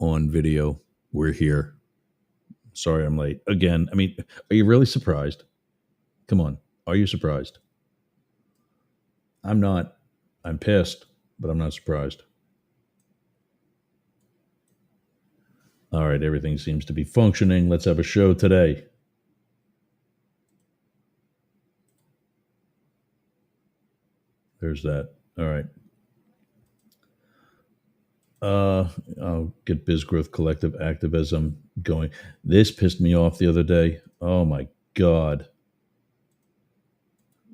on video. We're here. Sorry I'm late. Again, I mean, are you really surprised? Come on. Are you surprised? I'm not. I'm pissed, but I'm not surprised. All right, everything seems to be functioning. Let's have a show today. There's that. All right. I'll get Biz Growth Collective activism going. This pissed me off the other day. Oh my God.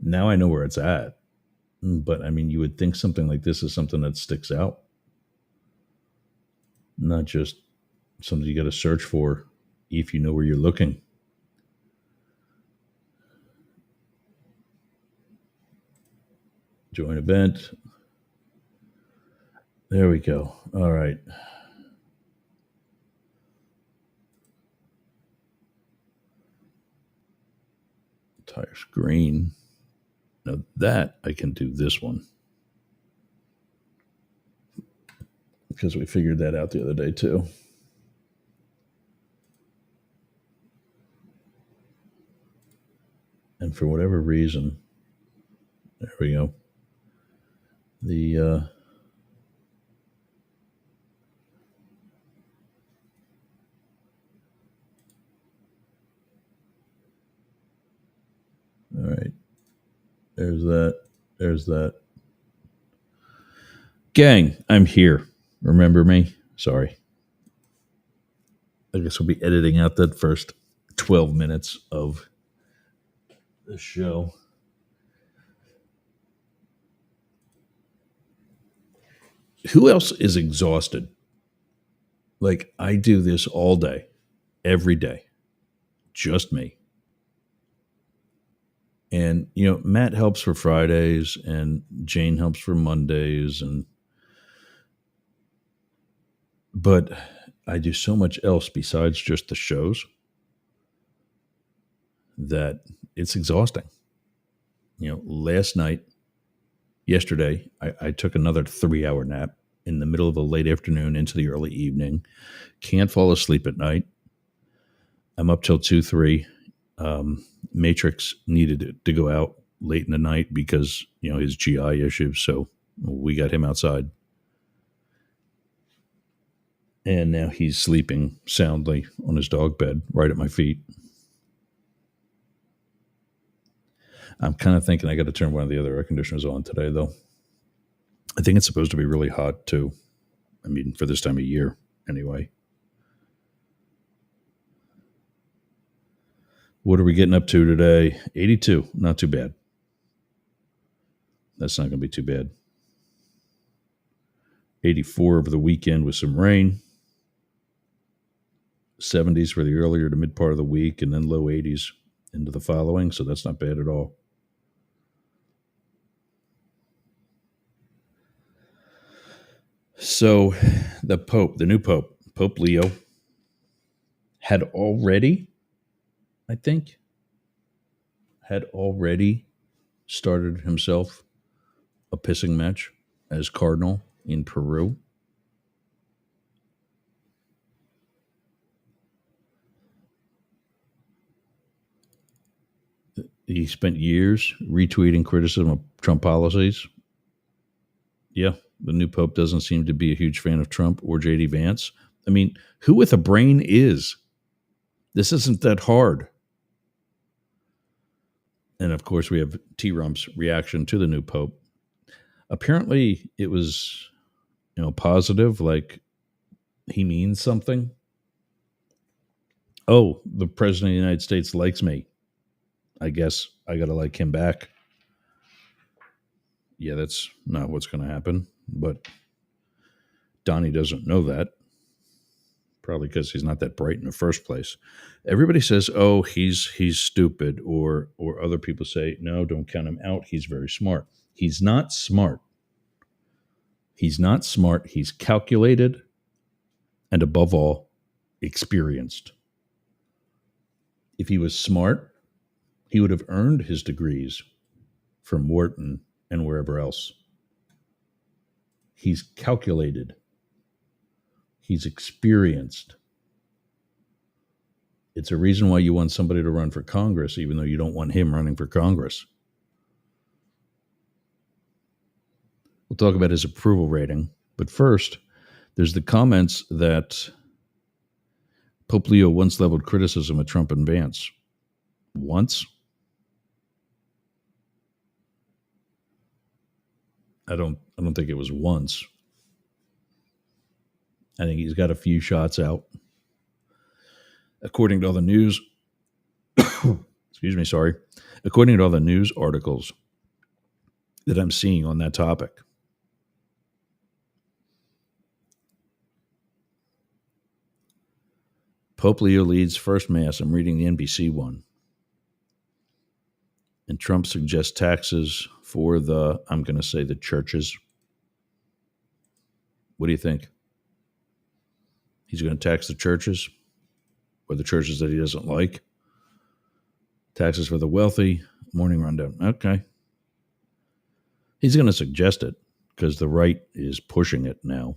Now I know where it's at. But I mean, you would think something like this is something that sticks out, not just something you got to search for if you know where you're looking. Join event. There we go. All right. Entire screen. Now that I can do this one. Because we figured that out the other day too. And for whatever reason, there we go. All right. There's that. There's that. Gang, I'm here. Remember me? Sorry. I guess we'll be editing out that first 12 minutes of the show. Who else is exhausted? Like, I do this all day, every day. Just me. And, you know, Matt helps for Fridays and Jane helps for Mondays. But I do so much else besides just the shows that it's exhausting. You know, yesterday, I took another 3-hour nap in the middle of the late afternoon into the early evening. Can't fall asleep at night. I'm up till 2, 3. Matrix needed to go out late in the night because, you know, his GI issues. So we got him outside. And now he's sleeping soundly on his dog bed right at my feet. I'm kind of thinking I got to turn one of the other air conditioners on today, though. I think it's supposed to be really hot, too. I mean, for this time of year, anyway. What are we getting up to today? 82. Not too bad. That's not going to be too bad. 84 over the weekend with some rain. 70s for the earlier to mid part of the week, and then low 80s into the following. So that's not bad at all. So the new Pope, Pope Leo, had already started himself a pissing match as cardinal in Peru. He spent years retweeting criticism of Trump policies. Yeah, the new Pope doesn't seem to be a huge fan of Trump or J.D. Vance. I mean, who with a brain is? This isn't that hard. And of course, we have T-Rump's reaction to the new Pope. Apparently, it was, you know, positive, like he means something. Oh, the president of the United States likes me. I guess I got to like him back. Yeah, that's not what's going to happen. But Donnie doesn't know that. Probably because he's not that bright in the first place. Everybody says, "Oh, he's stupid," or other people say, "No, don't count him out. He's very smart." He's not smart. He's not smart. He's calculated, and above all, experienced. If he was smart, he would have earned his degrees from Wharton and wherever else. He's calculated. He's experienced. It's a reason why you want somebody to run for Congress, even though you don't want him running for Congress. We'll talk about his approval rating. But first, there's the comments that Pope Leo once leveled criticism at Trump and Vance. Once? I don't think it was once. I think he's got a few shots out. According to all the news, according to all the news articles that I'm seeing on that topic. Pope Leo leads first mass. I'm reading the NBC one. And Trump suggests taxes for I'm going to say the churches. What do you think? He's going to tax the churches or the churches that he doesn't like? Taxes for the wealthy, morning rundown. Okay. He's going to suggest it because the right is pushing it now.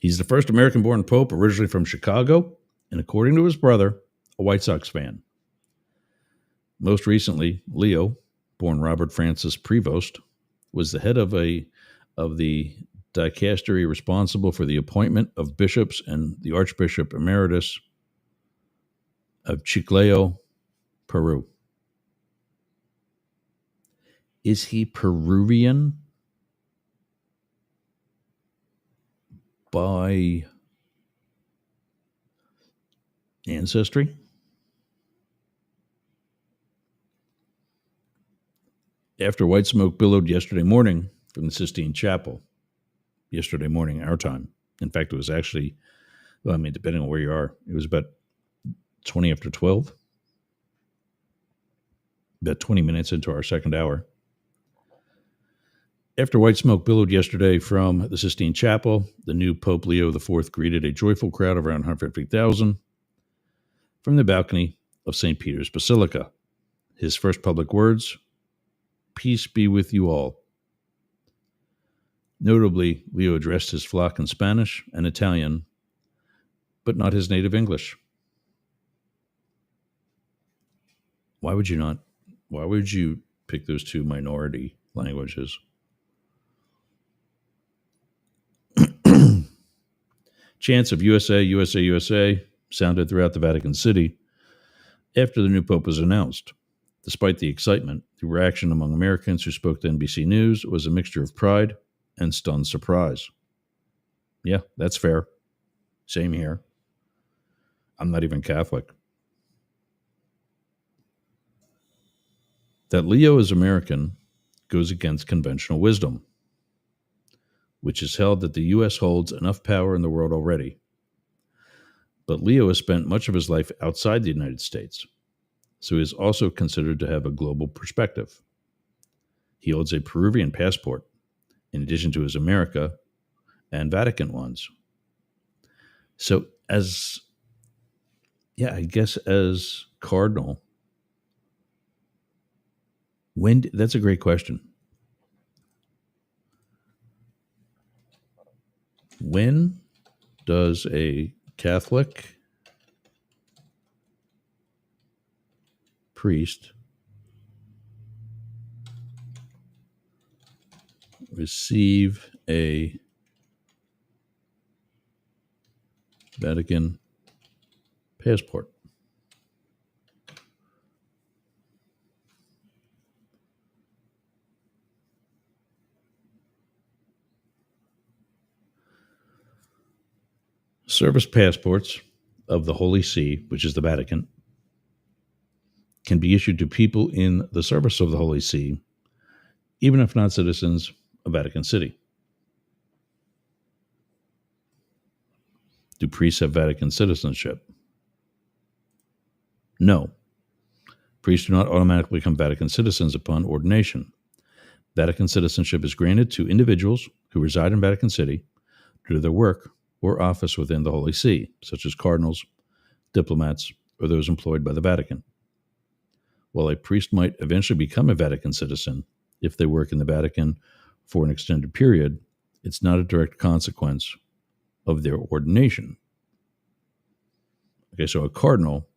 He's the first American-born pope, originally from Chicago, and according to his brother, a White Sox fan. Most recently, Leo, born Robert Francis Prevost, was the head of the dicastery responsible for the appointment of bishops and the Archbishop Emeritus of Chiclayo, Peru. Is he Peruvian by ancestry? After white smoke billowed yesterday morning from the Sistine Chapel, yesterday morning, our time. In fact, it was actually, depending on where you are, it was about 20 after 12, about 20 minutes into our second hour. After white smoke billowed yesterday from the Sistine Chapel, the new Pope Leo IV greeted a joyful crowd of around 150,000 from the balcony of St. Peter's Basilica. His first public words, "Peace be with you all." Notably, Leo addressed his flock in Spanish and Italian, but not his native English. Why would you pick those two minority languages? Chants of USA, USA, USA sounded throughout the Vatican City after the new pope was announced. Despite the excitement, the reaction among Americans who spoke to NBC News was a mixture of pride and stunned surprise. Yeah, that's fair. Same here. I'm not even Catholic. That Leo is American goes against conventional wisdom, which is held that the U.S. holds enough power in the world already. But Leo has spent much of his life outside the United States, so he is also considered to have a global perspective. He holds a Peruvian passport, in addition to his America and Vatican ones. So as cardinal, that's a great question. When does a Catholic priest receive a Vatican passport? Service passports of the Holy See, which is the Vatican, can be issued to people in the service of the Holy See, even if not citizens of Vatican City. Do priests have Vatican citizenship? No. Priests do not automatically become Vatican citizens upon ordination. Vatican citizenship is granted to individuals who reside in Vatican City due to their work or office within the Holy See, such as cardinals, diplomats, or those employed by the Vatican. While a priest might eventually become a Vatican citizen if they work in the Vatican for an extended period, it's not a direct consequence of their ordination. Okay, so a cardinal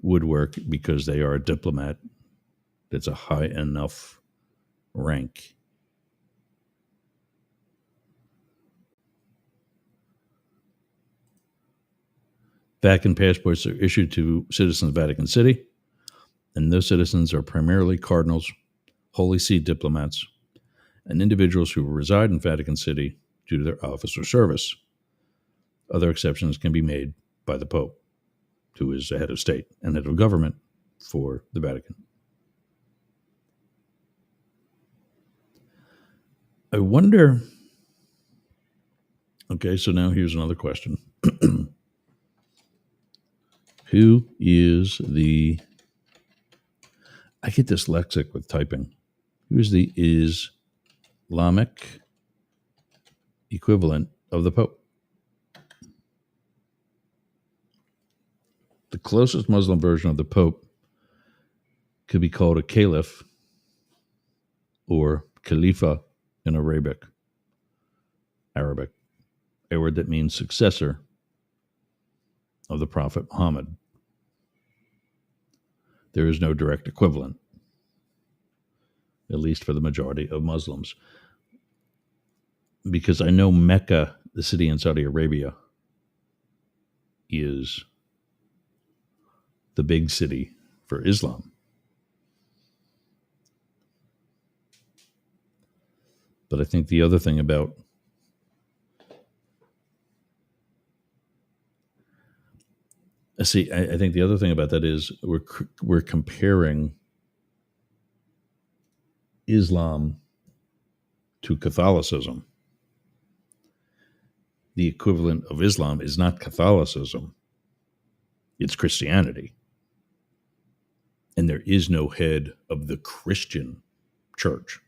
would work because they are a diplomat. That's a high enough rank. Vatican passports are issued to citizens of Vatican City, and those citizens are primarily cardinals, Holy See diplomats, and individuals who reside in Vatican City due to their office or service. Other exceptions can be made by the Pope, who is the head of state and head of government for the Vatican. I wonder. Okay, so now here's another question. Who is the. I get dyslexic with typing. Who is the Islamic equivalent of the Pope? The closest Muslim version of the Pope could be called a caliph or khalifa in Arabic, a word that means successor of the Prophet Muhammad. There is no direct equivalent, at least for the majority of Muslims. Because I know Mecca, the city in Saudi Arabia, is the big city for Islam. But I think the other thing about I think the other thing about that is we're comparing Islam to Catholicism. The equivalent of Islam is not Catholicism. It's Christianity. And there is no head of the Christian church.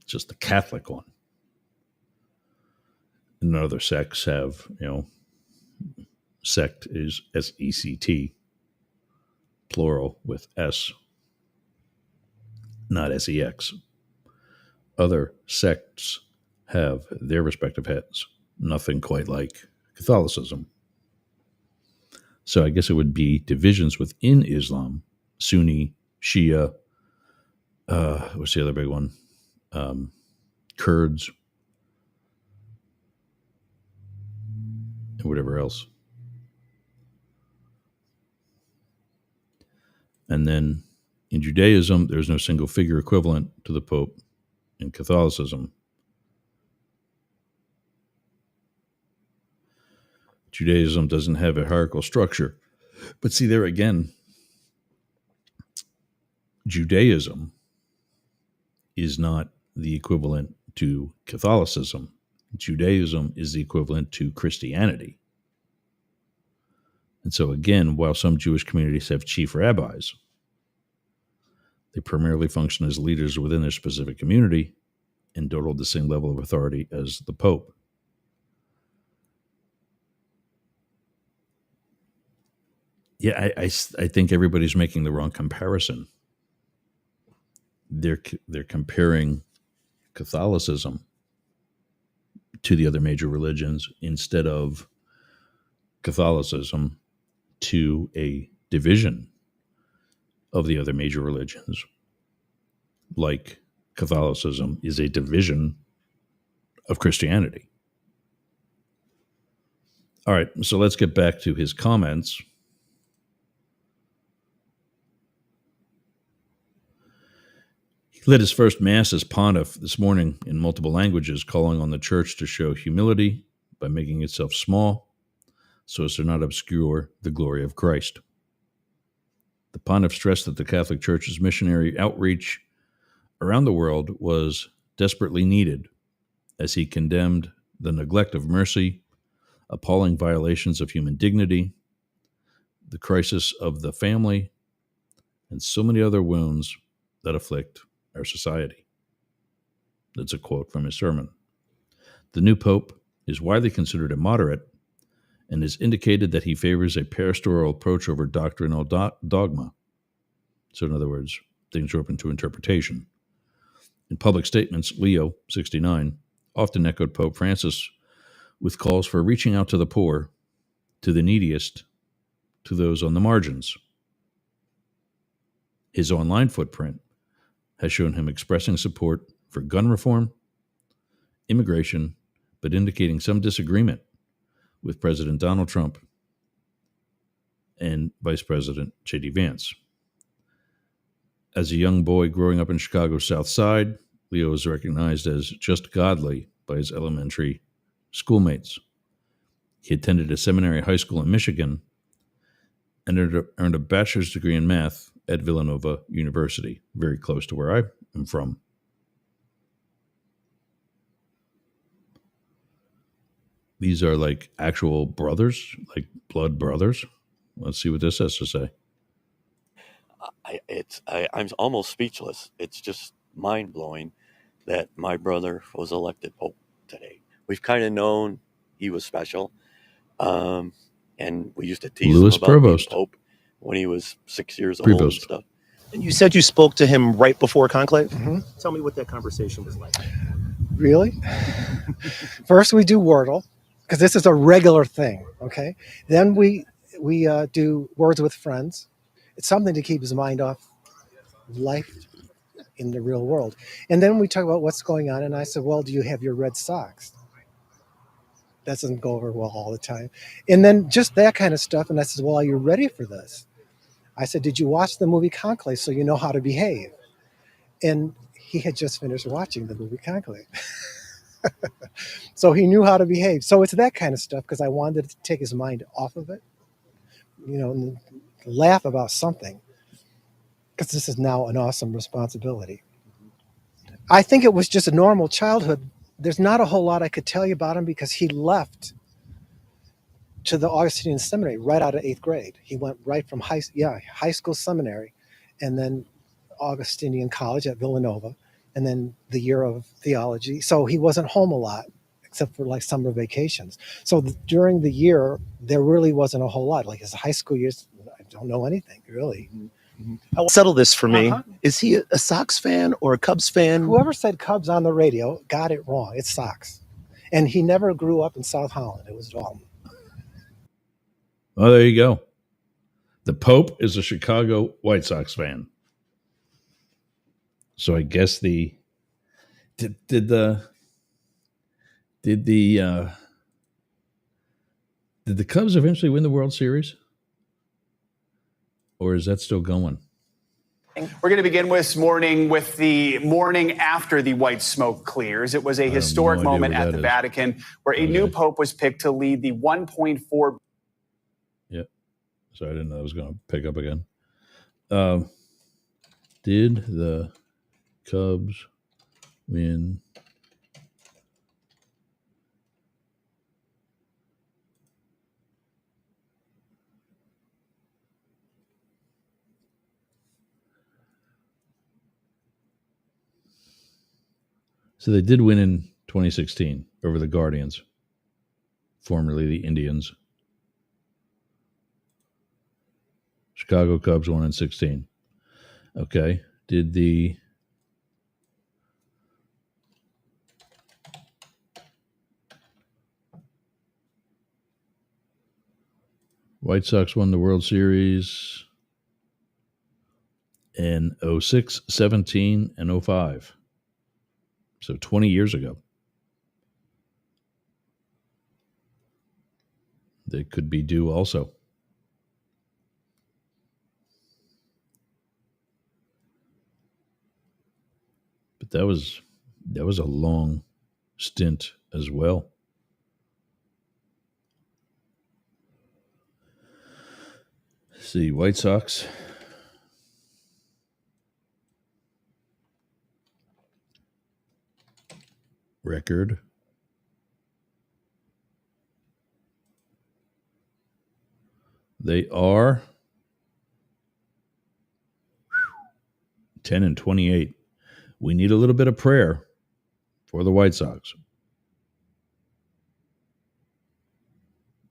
It's just the Catholic one. And other sects have, sect is S-E-C-T, plural with S, not S-E-X. Other sects have their respective heads, nothing quite like Catholicism. So I guess it would be divisions within Islam, Sunni, Shia, what's the other big one? Kurds, and whatever else. And then in Judaism, there's no single figure equivalent to the Pope. In Catholicism, Judaism doesn't have a hierarchical structure. But see, there again, Judaism is not the equivalent to Catholicism. Judaism is the equivalent to Christianity. And so again, while some Jewish communities have chief rabbis, they primarily function as leaders within their specific community and don't hold the same level of authority as the Pope. Yeah, I think everybody's making the wrong comparison. They're comparing Catholicism to the other major religions instead of Catholicism to a division of the other major religions, like Catholicism is a division of Christianity. All right, so let's get back to his comments. He led his first Mass as Pontiff this morning in multiple languages, calling on the Church to show humility by making itself small so as to not obscure the glory of Christ. The Pontiff stressed that the Catholic Church's missionary outreach around the world was desperately needed as he condemned the neglect of mercy, appalling violations of human dignity, the crisis of the family, and so many other wounds that afflict our society. That's a quote from his sermon. The new Pope is widely considered a moderate and has indicated that he favors a pastoral approach over doctrinal dogma. So in other words, things are open to interpretation. In public statements, Leo, 69, often echoed Pope Francis with calls for reaching out to the poor, to the neediest, to those on the margins. His online footprint has shown him expressing support for gun reform, immigration, but indicating some disagreement with President Donald Trump and Vice President J.D. Vance. As a young boy growing up in Chicago's South Side, Leo is recognized as just godly by his elementary schoolmates. He attended a seminary high school in Michigan and earned a bachelor's degree in math at Villanova University, very close to where I am from. These are like actual brothers, like blood brothers. Let's see what this has to say. I'm almost speechless. It's just mind-blowing that my brother was elected Pope today. We've kind of known he was special, and we used to tease him about being Pope when he was 6 years old and stuff. And you said you spoke to him right before conclave? Mm-hmm. Tell me what that conversation was like. Really? First we do Wordle, because this is a regular thing, okay? Then we do Words with Friends. It's something to keep his mind off life in the real world. And then we talk about what's going on, and I said, well, do you have your red socks? That doesn't go over well all the time. And then just that kind of stuff, and I said, well, are you ready for this? I said, did you watch the movie Conclave so you know how to behave? And he had just finished watching the movie Conclave. So he knew how to behave. So it's that kind of stuff, because I wanted to take his mind off of it, and laugh about something, because this is now an awesome responsibility. I think it was just a normal childhood. There's not a whole lot I could tell you about him, because he left to the Augustinian seminary right out of 8th grade. He went right from high school seminary, and then Augustinian college at Villanova, and then the year of theology. So he wasn't home a lot, except for like summer vacations. So during the year, there really wasn't a whole lot. Like his high school years, I don't know anything really. Mm-hmm. I'll settle this for me. Is he a Sox fan or a Cubs fan? Whoever said Cubs on the radio got it wrong. It's Sox. And he never grew up in South Holland. It was Dalton. Well, there you go. The Pope is a Chicago White Sox fan. So I guess did the Cubs eventually win the World Series? Or is that still going? We're going to begin this morning with the morning after the white smoke clears. It was a historic moment at the Vatican where a new pope was picked to lead the 1.4. Yep. Sorry, I didn't know I was going to pick up again. Did the Cubs win? So they did win in 2016 over the Guardians, formerly the Indians. Chicago Cubs won in 16. Okay. Did the White Sox won the World Series in 06, 17, and 05. So 20 years ago. They could be due also. But that was a long stint as well. Let's see, White Sox. Record. They are 10-28. We need a little bit of prayer for the White Sox.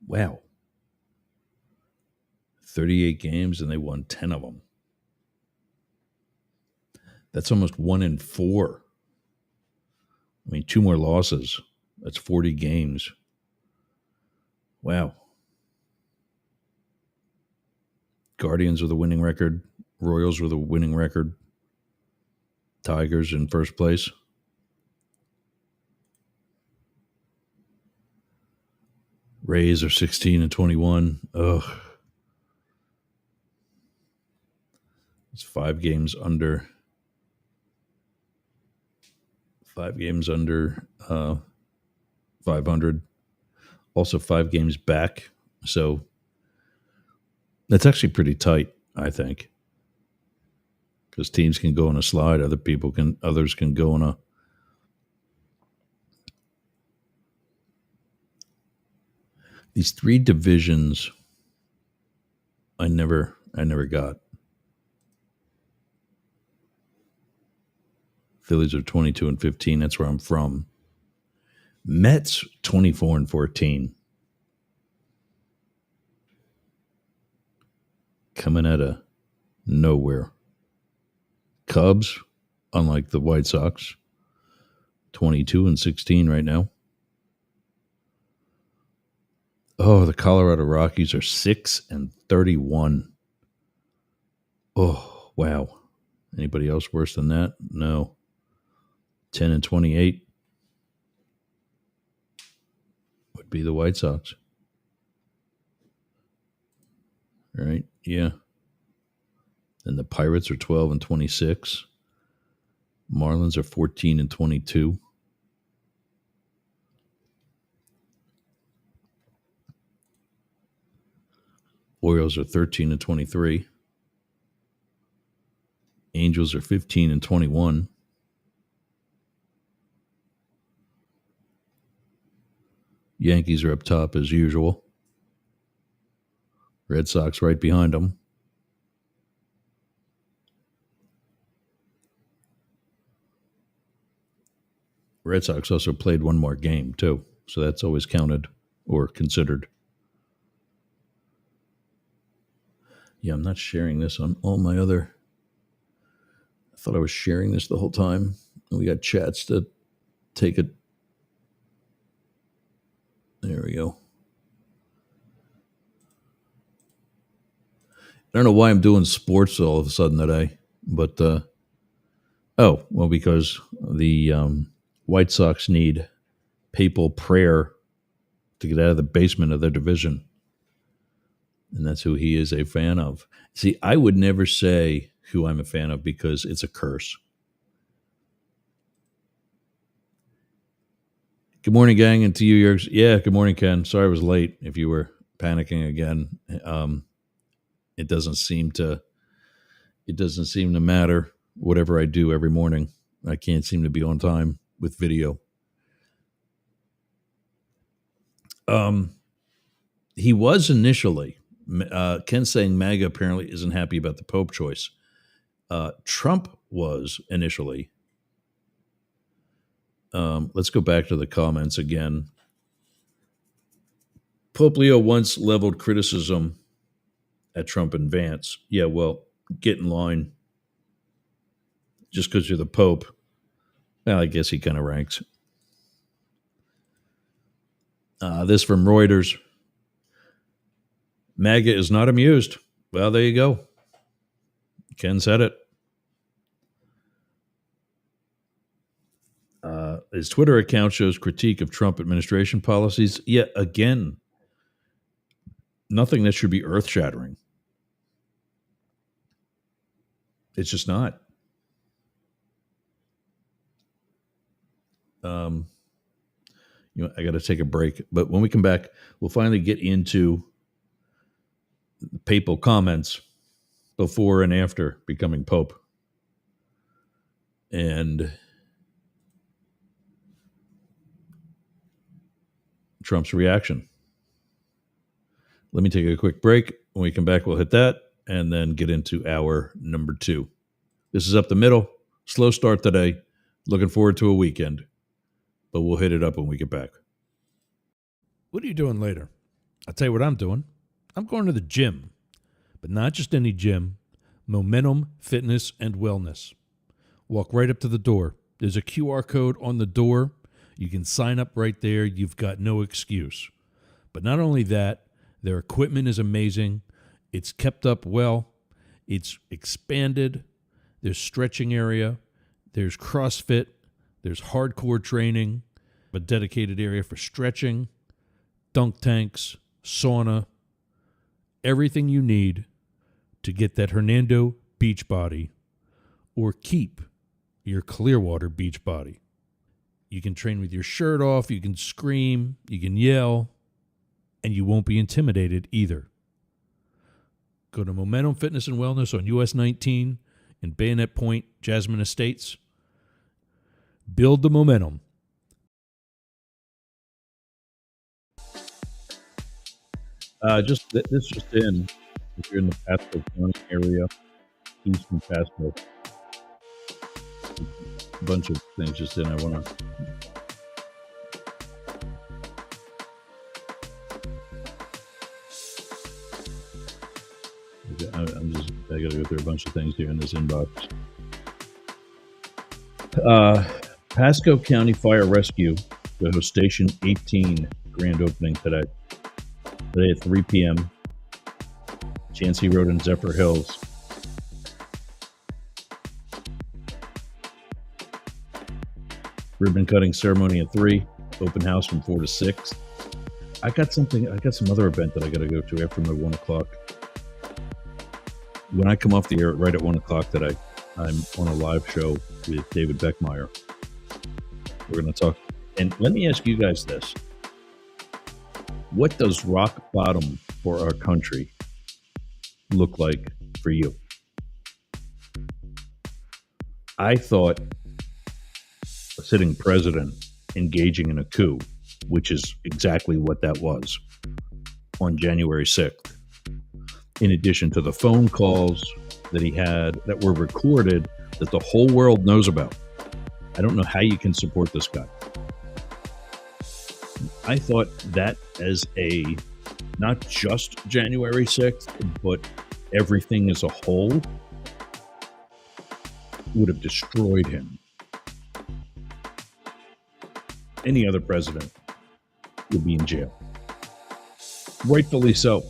Wow. 38 games and they won 10 of them. That's almost 1 in 4 I mean, 2 more losses. That's 40 games. Wow. Guardians with a winning record. Royals with a winning record. Tigers in first place. Rays are 16-21. Ugh. It's 5 games under. 5 games under 500. Also 5 games back. So that's actually pretty tight, I think. Because teams can go on a slide, others can go on a. These 3 divisions I never got. Phillies are 22-15. That's where I'm from. Mets 24-14. Coming out of nowhere. Cubs, unlike the White Sox, 22-16 right now. Oh, the Colorado Rockies are 6-31. Oh, wow. Anybody else worse than that? No. 10-28 would be the White Sox. Right? Yeah. And the Pirates are 12-26. Marlins are 14-22. Orioles are 13-23. Angels are 15-21. Yankees are up top as usual. Red Sox right behind them. Red Sox also played 1 more game, too. So that's always counted or considered. Yeah, I'm not sharing this on all my other. I thought I was sharing this the whole time. We got chats to take it. There we go. I don't know why I'm doing sports all of a sudden today, but because the White Sox need papal prayer to get out of the basement of their division, and that's who he is a fan of. See, I would never say who I'm a fan of because it's a curse. Good morning, gang, and to you, yours. Yeah, good morning, Ken. Sorry I was late. If you were panicking again, it doesn't seem to matter. Whatever I do every morning, I can't seem to be on time with video. He was initially. Ken saying MAGA apparently isn't happy about the Pope choice. Trump was initially. Let's go back to the comments again. Pope Leo once leveled criticism at Trump and Vance. Yeah, well, get in line. Just because you're the Pope. Well, I guess he kind of ranks. This from Reuters. MAGA is not amused. Well, there you go. Ken said it. His Twitter account shows critique of Trump administration policies. Yet again, nothing that should be earth-shattering. It's just not. I got to take a break. But when we come back, we'll finally get into papal comments before and after becoming Pope. And Trump's reaction. Let me take a quick break. When we come back, we'll hit that and then get into hour number 2. This is Up the Middle. Slow start today. Looking forward to a weekend. But we'll hit it up when we get back. What are you doing later? I'll tell you what I'm doing. I'm going to the gym. But not just any gym. Momentum Fitness and Wellness. Walk right up to the door. There's a QR code on the door. You can sign up right there. You've got no excuse. But not only that, their equipment is amazing. It's kept up well. It's expanded. There's stretching area. There's CrossFit. There's hardcore training, a dedicated area for stretching, dunk tanks, sauna, everything you need to get that Hernando beach body or keep your Clearwater beach body. You can train with your shirt off, you can scream, you can yell, and you won't be intimidated either. Go to Momentum Fitness and Wellness on US 19 in Bayonet Point, Jasmine Estates. Build the momentum. This just in. If you're in the Pasco County area, eastern Pasco, a bunch of things just in. I want to. I got to go through a bunch of things here in this inbox. Pasco County Fire Rescue will host Station 18 grand opening today at 3 p.m. Chansey Road in Zephyr Hills. Ribbon cutting ceremony at 3. Open house from 4 to 6. I got some other event that I got to go to after my 1 o'clock. When I come off the air right at 1 o'clock today, I'm on a live show with David Beckmeyer. We're going to talk. And let me ask you guys this. What does rock bottom for our country look like for you? I thought a sitting president engaging in a coup, which is exactly what that was on January 6th. In addition to the phone calls that he had that were recorded that the whole world knows about. I don't know how you can support this guy. I thought that as a, not just January 6th, but everything as a whole would have destroyed him. Any other president would be in jail. Rightfully so.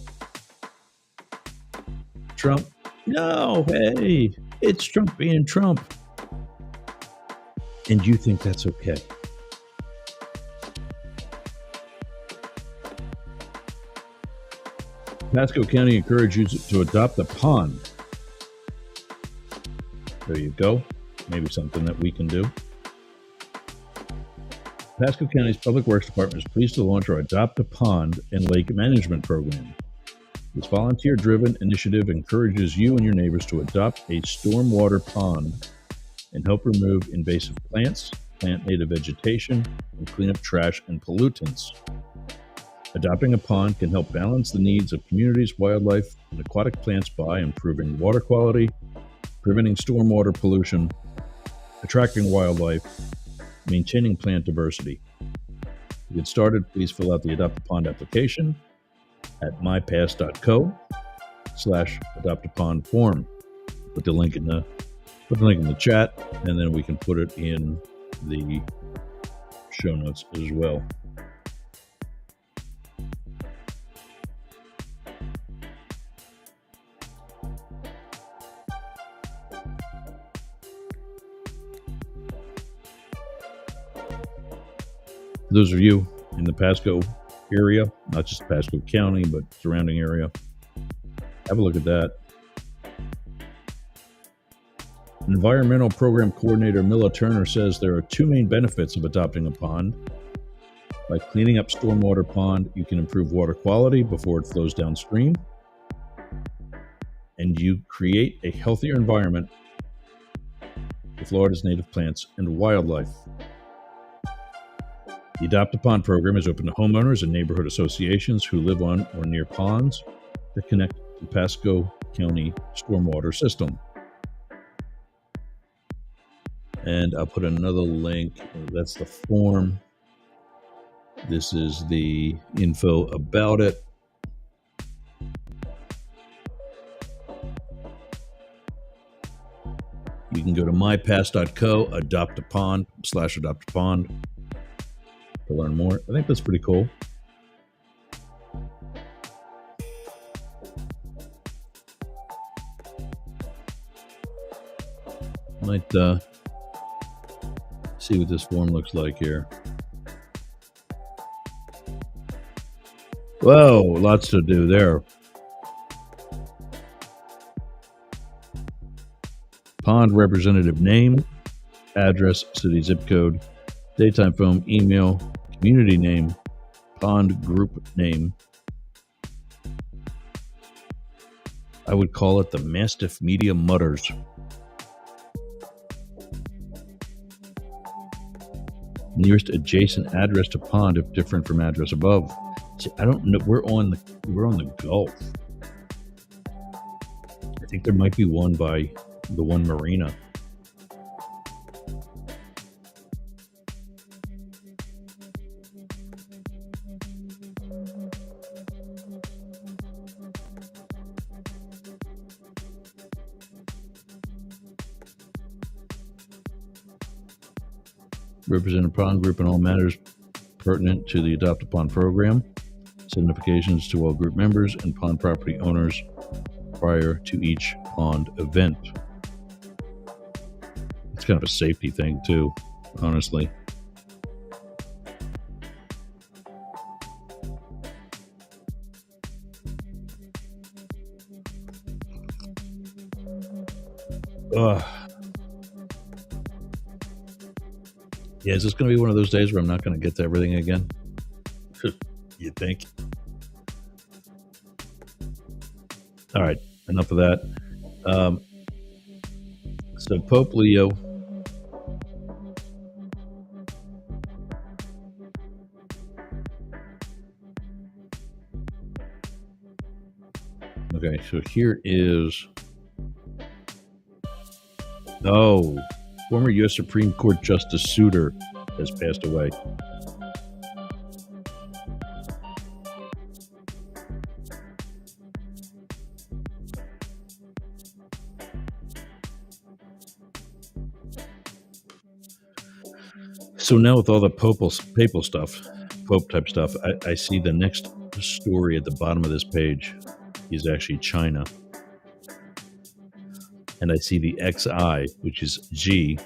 Trump, no, hey, it's Trump being Trump. And you think that's okay? Pasco County encourages you to adopt a pond. There you go. Maybe something that we can do. Pasco County's Public Works Department is pleased to launch our Adopt a Pond and Lake Management Program. This volunteer-driven initiative encourages you and your neighbors to adopt a stormwater pond and help remove invasive plants, plant native vegetation, and clean up trash and pollutants. Adopting a pond can help balance the needs of communities, wildlife, and aquatic plants by improving water quality, preventing stormwater pollution, attracting wildlife, maintaining plant diversity. To get started, please fill out the Adopt a Pond application at mypass.co/adoptapond form. Put the link in the chat, and then we can put it in the show notes as well. For those of you in the Pasco area, not just Pasco County, but surrounding area, have a look at that. Environmental Program Coordinator Mila Turner says there are two main benefits of adopting a pond. By cleaning up stormwater pond, you can improve water quality before it flows downstream, and you create a healthier environment for Florida's native plants and wildlife. The Adopt a Pond program is open to homeowners and neighborhood associations who live on or near ponds that connect to the Pasco County stormwater system. And I'll put another link. That's the form. This is the info about it. You can go to mypass.co, adopt-a-pond/adopt-a-pond to learn more. I think that's pretty cool. Might see what this form looks like here. Whoa, lots to do there. Pond representative name, address, city zip code, daytime phone, email, community name, pond group name. I would call it the Mastiff Media Mutters. Nearest adjacent address to pond if different from address above. See, I don't know. We're on the Gulf. I think there might be one by the one marina. Represent a pond group in all matters pertinent to the Adopt a Pond program. Send notifications to all group members and pond property owners prior to each pond event. It's kind of a safety thing too, honestly. Yeah, is this going to be one of those days where I'm not going to get to everything again? You think? All right, enough of that. So Pope Leo. Okay, so here is... Oh, former U.S. Supreme Court Justice Souter has passed away. So now with all the papal stuff, Pope type stuff, I see the next story at the bottom of this page is actually China. And I see the XI, which is G.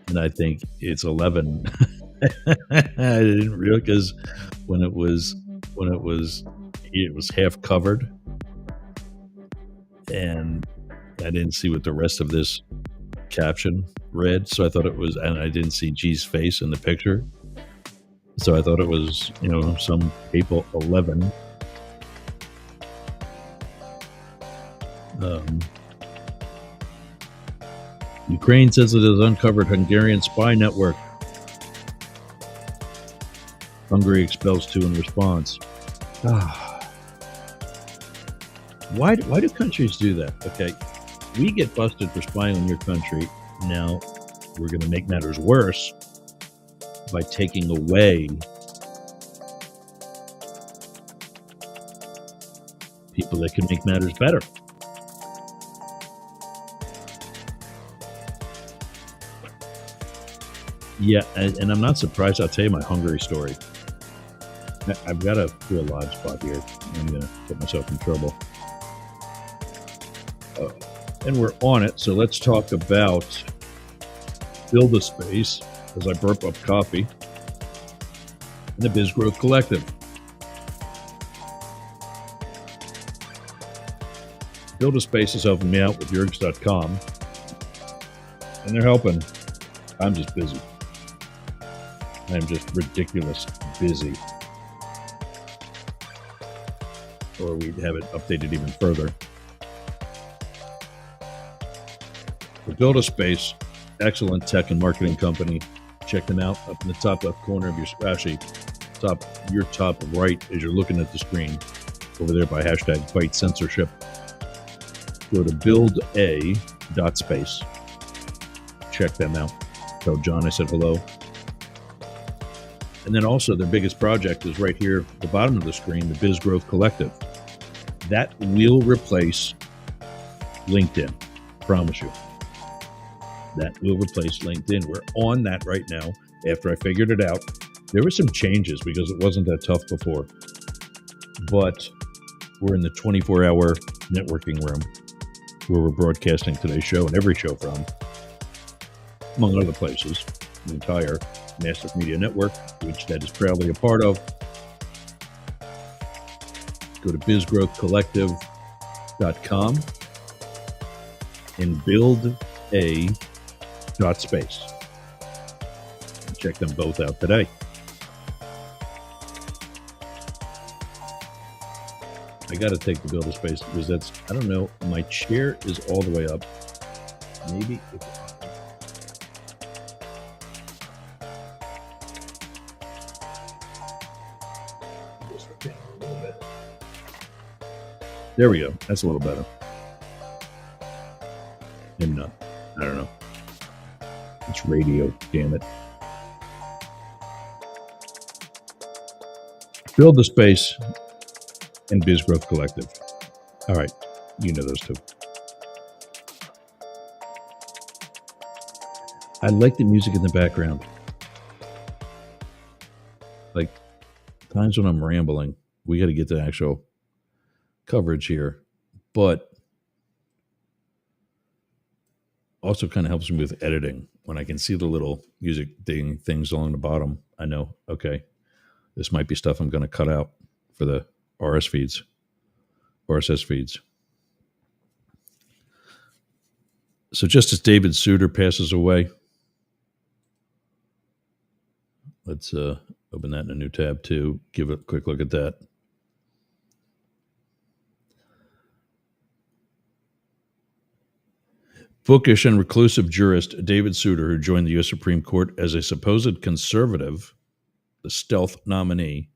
And I think it's 11. I didn't realize, because when it was half covered, and I didn't see what the rest of this caption read, so I thought it was, and I didn't see G's face in the picture, so I thought it was, some papal 11. Ukraine says it has uncovered Hungarian spy network. Hungary expels 2 in response. Why do countries do that? Okay, we get busted for spying on your country. Now we're going to make matters worse by taking away people that can make matters better. Yeah, and I'm not surprised. I'll tell you my Hungary story. I've got to do a live spot here. I'm going to get myself in trouble. And we're on it, so let's talk about Build a Space as I burp up coffee and the Biz Growth Collective. Build a Space is helping me out with Yergs.com, and they're helping. I'm just busy. I'm just ridiculous busy. Or we'd have it updated even further. The Build a Space, excellent tech and marketing company. Check them out up in the top left corner of your top right as you're looking at the screen. Over there by hashtag Fight Censorship. Go to builda.space. Check them out. Tell John I said hello. And then also their biggest project is right here at the bottom of the screen, the Biz Growth Collective. That will replace LinkedIn. Promise you. That will replace LinkedIn. We're on that right now. After I figured it out, there were some changes because it wasn't that tough before. But we're in the 24-hour networking room where we're broadcasting today's show and every show from, among other places, the entire Massive Media Network, which that is proudly a part of. Go to bizgrowthcollective.com and build a .space. Check them both out today. I got to take the build a space because that's, I don't know, my chair is all the way up. Maybe there we go. That's a little better. And I don't know. It's radio, damn it. Build the Space and Biz Growth Collective. All right. You know those two. I like the music in the background. Like times when I'm rambling, we got to get the actual coverage here, but also kind of helps me with editing. When I can see the little music things along the bottom, I know, okay, this might be stuff I'm going to cut out for the RSS feeds. So Justice David Souter passes away. Let's open that in a new tab too. Give a quick look at that. Bookish and reclusive jurist David Souter, who joined the U.S. Supreme Court as a supposed conservative, the stealth nominee,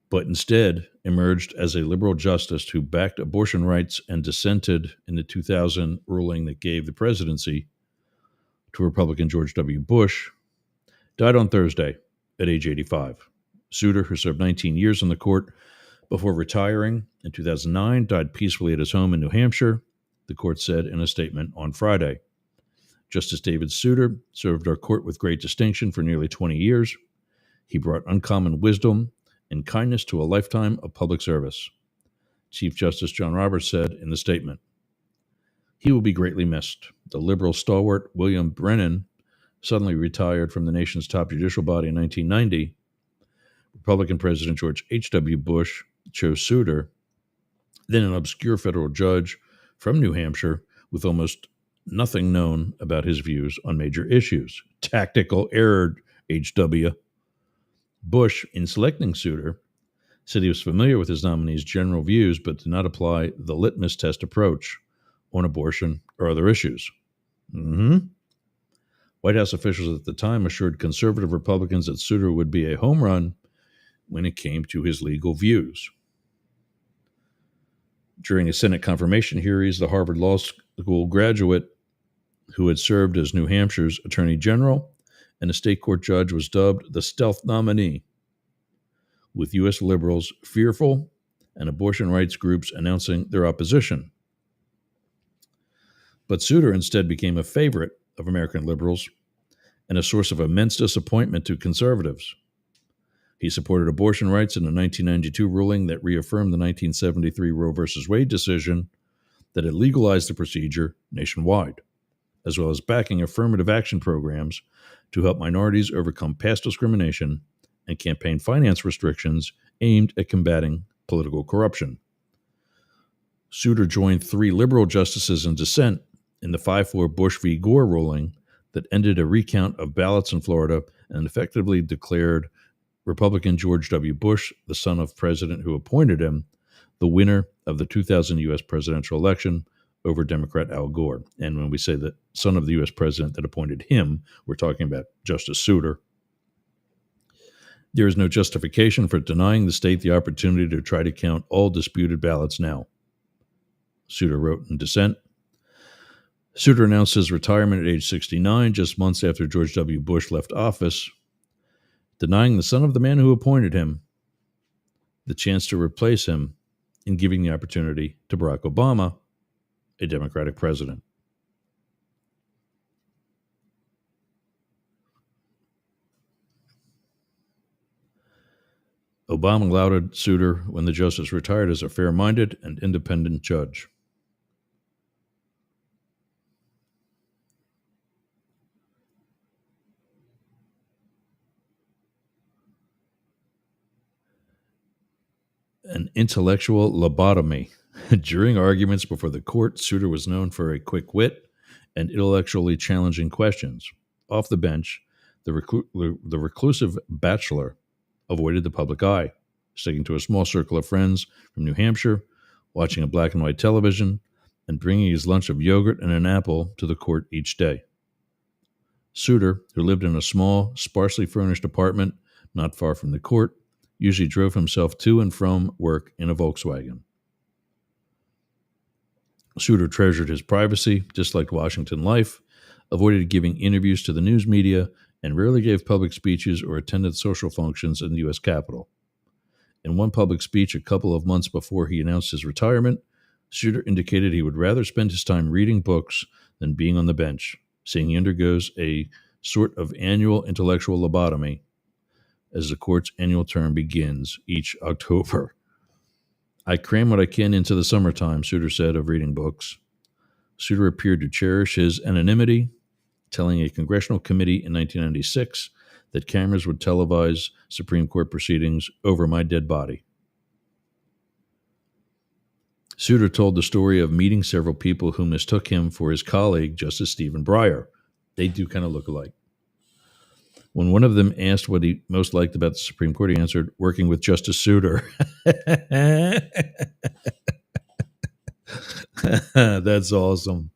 but instead emerged as a liberal justice who backed abortion rights and dissented in the 2000 ruling that gave the presidency to Republican George W. Bush, died on Thursday at age 85. Souter, who served 19 years on the court before retiring in 2009, died peacefully at his home in New Hampshire, the court said in a statement on Friday. Justice David Souter served our court with great distinction for nearly 20 years. He brought uncommon wisdom and kindness to a lifetime of public service, Chief Justice John Roberts said in the statement. He will be greatly missed. The liberal stalwart William Brennan suddenly retired from the nation's top judicial body in 1990. Republican President George H.W. Bush chose Souter, then an obscure federal judge from New Hampshire with almost nothing known about his views on major issues. Tactical error, H.W. Bush, in selecting Souter, said he was familiar with his nominee's general views but did not apply the litmus test approach on abortion or other issues. White House officials at the time assured conservative Republicans that Souter would be a home run when it came to his legal views. During a Senate confirmation hearings, the Harvard Law School graduate who had served as New Hampshire's Attorney General and a state court judge was dubbed the stealth nominee, with U.S. liberals fearful and abortion rights groups announcing their opposition. But Souter instead became a favorite of American liberals and a source of immense disappointment to conservatives. He supported abortion rights in a 1992 ruling that reaffirmed the 1973 Roe v. Wade decision that had legalized the procedure nationwide, as well as backing affirmative action programs to help minorities overcome past discrimination and campaign finance restrictions aimed at combating political corruption. Souter joined 3 liberal justices in dissent in the 5-4 Bush v. Gore ruling that ended a recount of ballots in Florida and effectively declared Republican George W. Bush, the son of president who appointed him, the winner of the 2000 U.S. presidential election over Democrat Al Gore. And when we say the son of the U.S. president that appointed him, we're talking about Justice Souter. There is no justification for denying the state the opportunity to try to count all disputed ballots now, Souter wrote in dissent. Souter announced his retirement at age 69, just months after George W. Bush left office, denying the son of the man who appointed him the chance to replace him and giving the opportunity to Barack Obama, a Democratic president. Obama lauded Souter when the justice retired as a fair-minded and independent judge. An intellectual lobotomy. During arguments before the court, Souter was known for a quick wit and intellectually challenging questions. Off the bench, the reclusive bachelor avoided the public eye, sticking to a small circle of friends from New Hampshire, watching a black and white television, and bringing his lunch of yogurt and an apple to the court each day. Souter, who lived in a small, sparsely furnished apartment not far from the court, usually drove himself to and from work in a Volkswagen. Souter treasured his privacy, disliked Washington life, avoided giving interviews to the news media, and rarely gave public speeches or attended social functions in the U.S. Capitol. In one public speech a couple of months before he announced his retirement, Souter indicated he would rather spend his time reading books than being on the bench, saying he undergoes a sort of annual intellectual lobotomy as the court's annual term begins each October. I cram what I can into the summertime, Souter said of reading books. Souter appeared to cherish his anonymity, telling a congressional committee in 1996 that cameras would televise Supreme Court proceedings over my dead body. Souter told the story of meeting several people who mistook him for his colleague, Justice Stephen Breyer. They do kind of look alike. When one of them asked what he most liked about the Supreme Court, he answered, working with Justice Souter. That's awesome.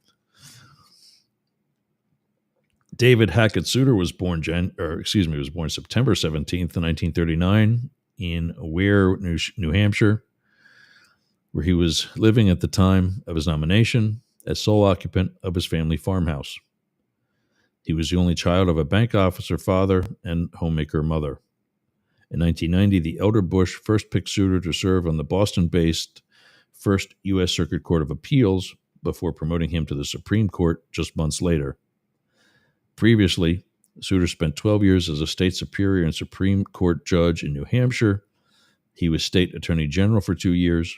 David Hackett Souter was born September 17th, 1939 in Ware, New Hampshire, where he was living at the time of his nomination as sole occupant of his family farmhouse. He was the only child of a bank officer father and homemaker mother. In 1990, the elder Bush first picked Souter to serve on the Boston-based First U.S. Circuit Court of Appeals before promoting him to the Supreme Court just months later. Previously, Souter spent 12 years as a state superior and Supreme Court judge in New Hampshire. He was state attorney general for 2 years,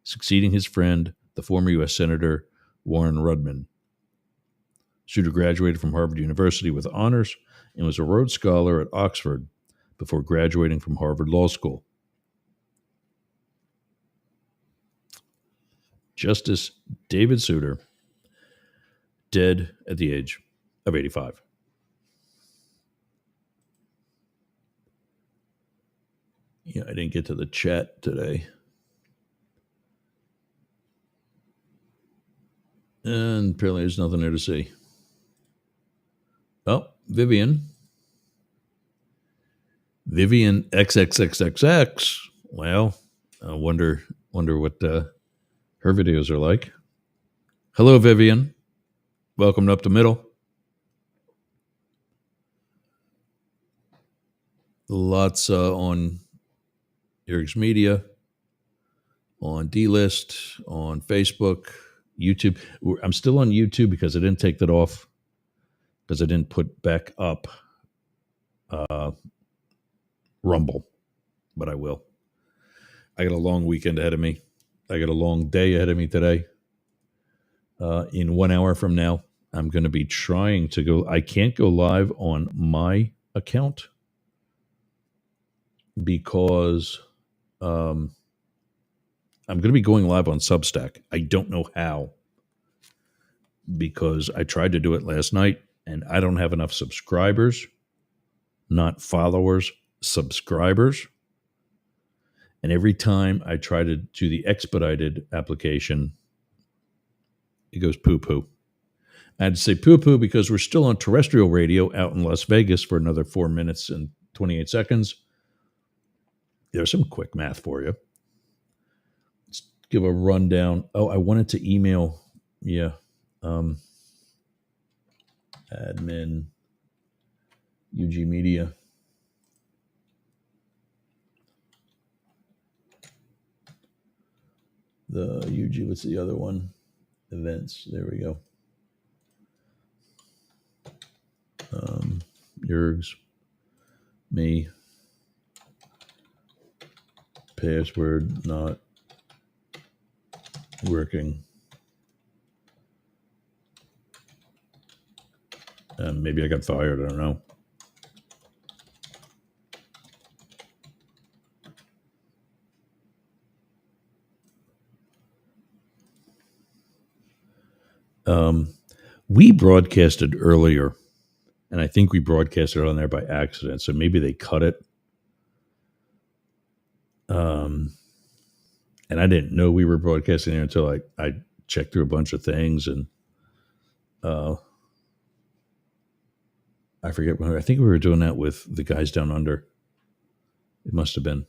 succeeding his friend, the former U.S. Senator Warren Rudman. Souter graduated from Harvard University with honors and was a Rhodes Scholar at Oxford before graduating from Harvard Law School. Justice David Souter, dead at the age of 85. Yeah, I didn't get to the chat today. And apparently there's nothing there to see. Oh, Vivian XXXXX. Well, I wonder what her videos are like. Hello, Vivian. Welcome to Up the Middle. Lots on Eric's Media, on D-List, on Facebook, YouTube. I'm still on YouTube because I didn't take that off, because I didn't put back up Rumble, but I will. I got a long weekend ahead of me. I got a long day ahead of me today. In 1 hour from now, I'm going to be trying to go. I can't go live on my account because I'm going to be going live on Substack. I don't know how, because I tried to do it last night and I don't have enough subscribers, not followers, subscribers. And every time I try to do the expedited application, it goes poo-poo. I had to say poo-poo because we're still on terrestrial radio out in Las Vegas for another 4 minutes and 28 seconds. There's some quick math for you. Let's give a rundown. Oh, I wanted to email, admin, UG Media. The UG, what's the other one? Events. There we go. Yergs. Me. Password not working. Maybe I got fired. I don't know. We broadcasted earlier, and I think we broadcasted on there by accident, so maybe they cut it. And I didn't know we were broadcasting there until I checked through a bunch of things, and I forget when. I think we were doing that with the guys down under. It must have been.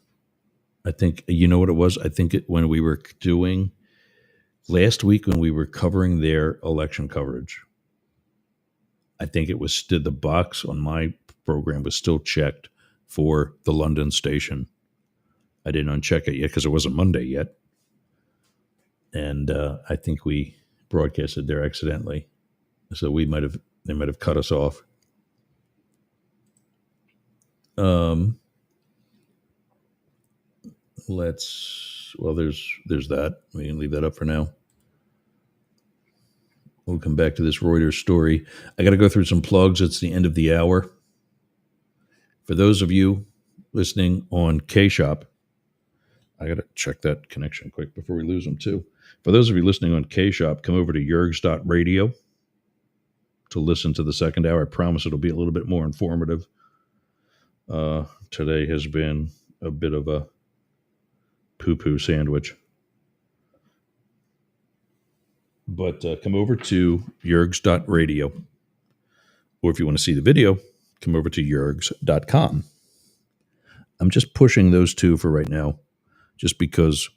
I think, you know what it was? I think when we were doing last week when we were covering their election coverage, I think it was the box on my program was still checked for the London station. I didn't uncheck it yet because it wasn't Monday yet. And I think we broadcasted there accidentally. So they might have cut us off. There's that. We can leave that up for now. We'll come back to this Reuters story. I got to go through some plugs. It's the end of the hour. For those of you listening on K-Shop, I got to check that connection quick before we lose them too. For those of you listening on K-Shop, come over to yergs.radio to listen to the second hour. I promise it'll be a little bit more informative. Today has been a bit of a poo-poo sandwich. But come over to yergs.radio. Or if you want to see the video, come over to yergs.com. I'm just pushing those two for right now, just because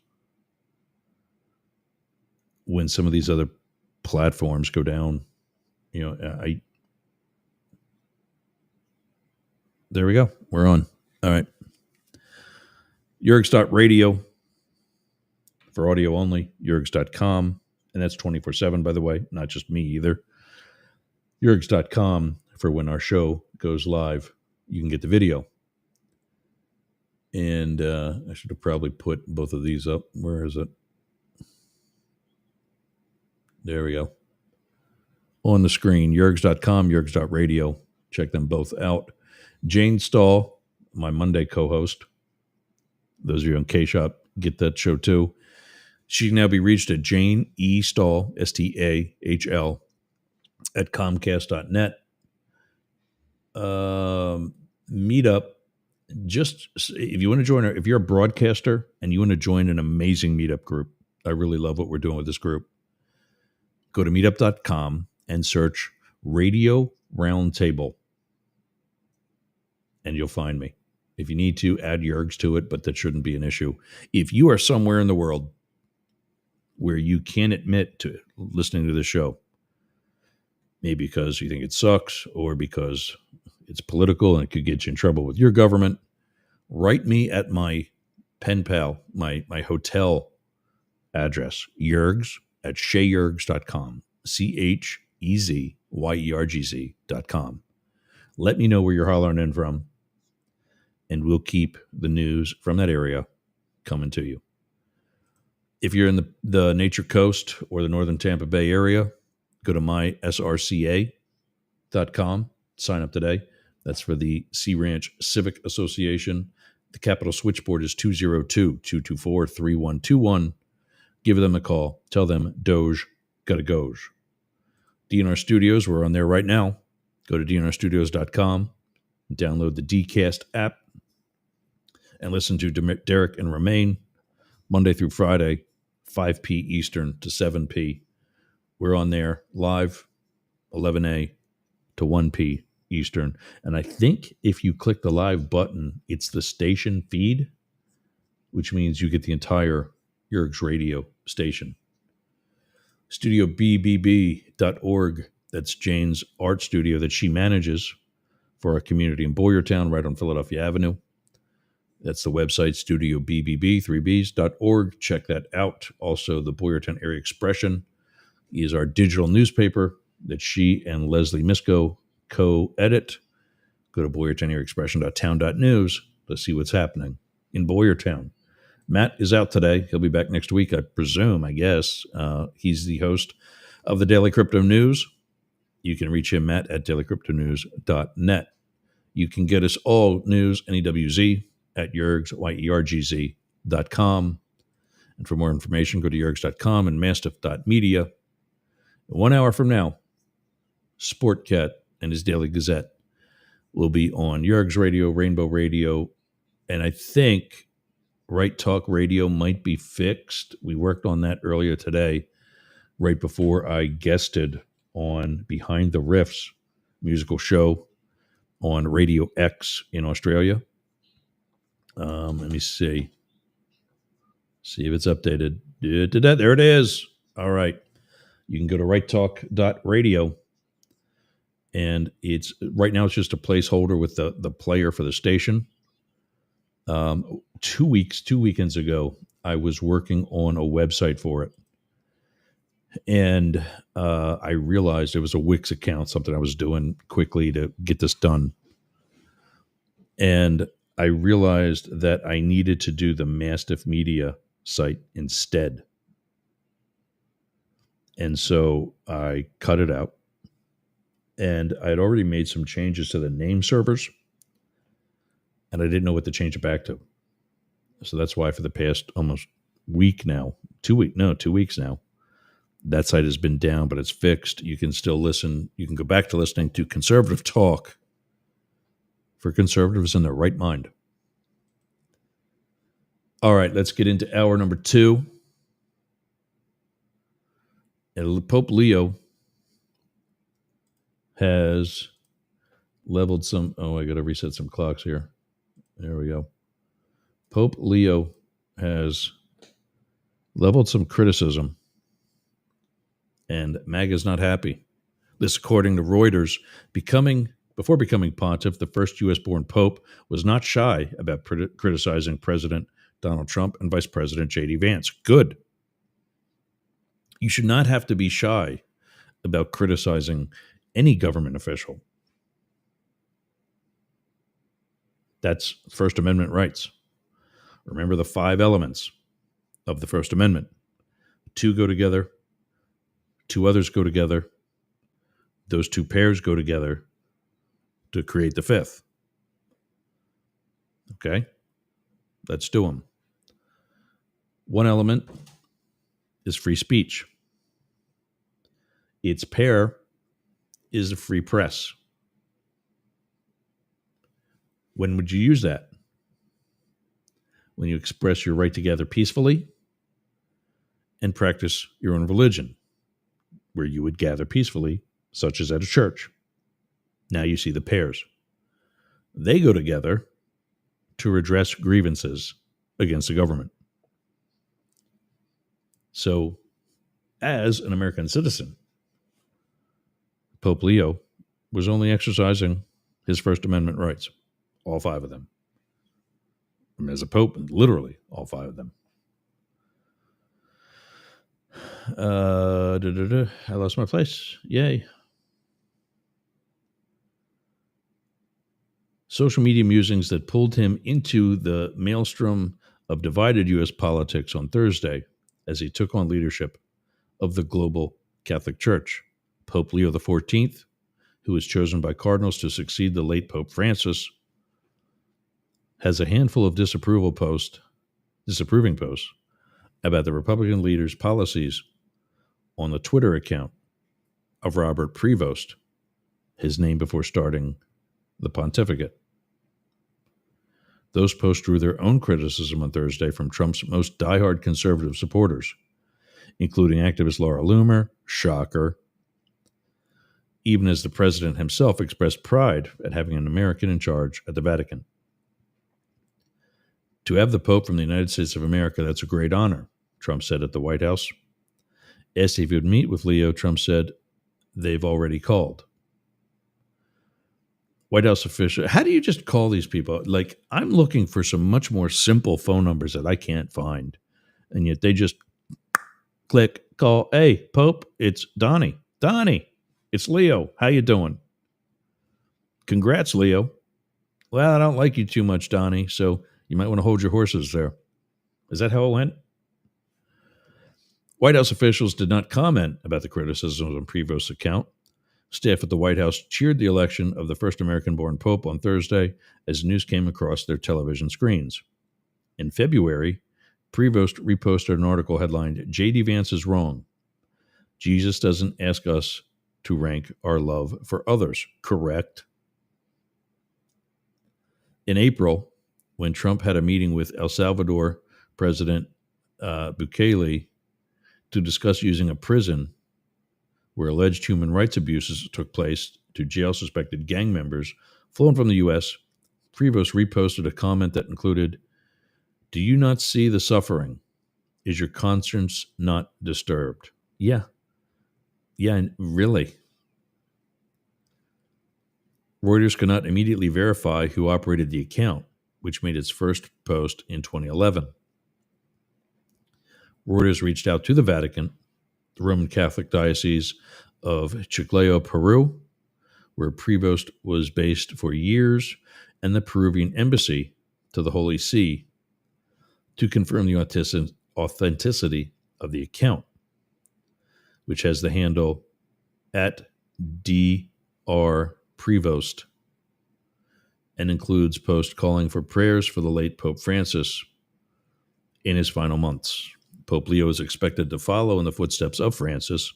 when some of these other platforms go down, there we go. We're on. All right. Yergs.radio for audio only, yergs.com. And that's 24/7, by the way, not just me either. Yergs.com for when our show goes live. You can get the video. And I should have probably put both of these up. Where is it? There we go. On the screen, yergs.com, yergs.radio. Check them both out. Jane Stahl, my Monday co-host. Those of you on K-Shop, get that show too. She can now be reached at Jane E. Stahl, Stahl, at Comcast.net. Meetup. Just if you want to join if you're a broadcaster and you want to join an amazing meetup group, I really love what we're doing with this group. Go to meetup.com and search Radio Roundtable, and you'll find me. If you need to, add Yergs to it, but that shouldn't be an issue. If you are somewhere in the world where you can't admit to listening to the show, maybe because you think it sucks or because it's political and it could get you in trouble with your government, write me at my pen pal, my hotel address, Yergs at sheyergs.com, CHEZYERGZ.com. Let me know where you're hollering in from, and we'll keep the news from that area coming to you. If you're in the Nature Coast or the northern Tampa Bay area, go to mysrca.com. Sign up today. That's for the Sea Ranch Civic Association. The Capital switchboard is 202-224-3121. Give them a call. Tell them Doge got a Goge. DNR Studios, we're on there right now. Go to dnrstudios.com, download the DCast app, and listen to Derek and Romaine Monday through Friday, 5 p. Eastern to 7 p. We're on there live, 11 a. to 1 p. Eastern. And I think if you click the live button, it's the station feed, which means you get the entire Yergs radio station. StudioBBB.org. That's Jane's art studio that she manages for our community in Boyertown, right on Philadelphia Avenue. That's the website, StudioBBB3Bs.org. Check that out. Also, the Boyertown Area Expression is our digital newspaper that she and Leslie Misko co-edit. Go to BoyerTownEricExpression.town.news to see what's happening in Boyertown. Matt is out today. He'll be back next week, I presume, I guess. He's the host of the Daily Crypto News. You can reach him, Matt, at dailycryptonews.net. You can get us all news, NEWZ, at Yergz, YERGZ.com. And for more information, go to yergz.com and mastiff.media. 1 hour from now, Sportcat and his Daily Gazette will be on Yergz Radio, Rainbow Radio, and I think Right Talk Radio might be fixed. We worked on that earlier today, right before I guested on Behind the Riffs musical show on Radio X in Australia. Let me see. See if it's updated. There it is. All right. You can go to righttalk.radio. And it's right now it's just a placeholder with the player for the station. 2 weekends ago, I was working on a website for it. And I realized it was a Wix account, something I was doing quickly to get this done. And I realized that I needed to do the Mastiff Media site instead. And so I cut it out. And I had already made some changes to the name servers. And I didn't know what to change it back to. So that's why for the past almost week now, 2 weeks now, that site has been down, but it's fixed. You can still listen. You can go back to listening to conservative talk for conservatives in their right mind. All right, let's get into hour number 2. And Pope Leo has leveled some... Oh, I got to reset some clocks here. There we go. Pope Leo has leveled some criticism, and MAGA's not happy. This, according to Reuters, before becoming pontiff, the first U.S.-born pope was not shy about criticizing President Donald Trump and Vice President J.D. Vance. Good. You should not have to be shy about criticizing any government official. That's First Amendment rights. Remember the 5 elements of the First Amendment. 2 go together. 2 others go together. Those 2 pairs go together to create the 5th. Okay? Let's do them. 1 element is free speech. Its pair is the free press. When would you use that? When you express your right to gather peacefully and practice your own religion, where you would gather peacefully, such as at a church. Now you see the pairs. They go together to redress grievances against the government. So, as an American citizen, Pope Leo was only exercising his First Amendment rights, all 5 of them. I mean, as a pope, literally all 5 of them. I lost my place. Yay. Social media musings that pulled him into the maelstrom of divided U.S. politics on Thursday as he took on leadership of the global Catholic Church. Pope Leo XIV, who was chosen by cardinals to succeed the late Pope Francis, has a handful of disapproving posts about the Republican leader's policies on the Twitter account of Robert Prevost, his name before starting the pontificate. Those posts drew their own criticism on Thursday from Trump's most diehard conservative supporters, including activist Laura Loomer, shocker, even as the president himself expressed pride at having an American in charge at the Vatican. To have the Pope from the United States of America, that's a great honor, Trump said at the White House. Asked if he would meet with Leo, Trump said, they've already called. White House official, how do you just call these people? Like, I'm looking for some much more simple phone numbers that I can't find, and yet they just Click, call. Hey, Pope, it's Donnie. Donnie, it's Leo. How you doing? Congrats, Leo. Well, I don't like you too much, Donnie, so you might want to hold your horses there. Is that how it went? White House officials did not comment about the criticisms on Prevost's account. Staff at the White House cheered the election of the first American-born Pope on Thursday as news came across their television screens. In February, Prevost reposted an article headlined, J.D. Vance is wrong. Jesus doesn't ask us to rank our love for others, correct? In April, when Trump had a meeting with El Salvador President Bukele to discuss using a prison where alleged human rights abuses took place to jail suspected gang members flown from the U.S., Prevost reposted a comment that included, do you not see the suffering? Is your conscience not disturbed? Yeah, really. Reuters could not immediately verify who operated the account, which made its first post in 2011. Reuters reached out to the Vatican, the Roman Catholic Diocese of Chiclayo, Peru, where Prevost was based for years, and the Peruvian Embassy to the Holy See to confirm the authenticity of the account, which has the handle at Dr. Prevost and includes posts calling for prayers for the late Pope Francis in his final months. Pope Leo is expected to follow in the footsteps of Francis,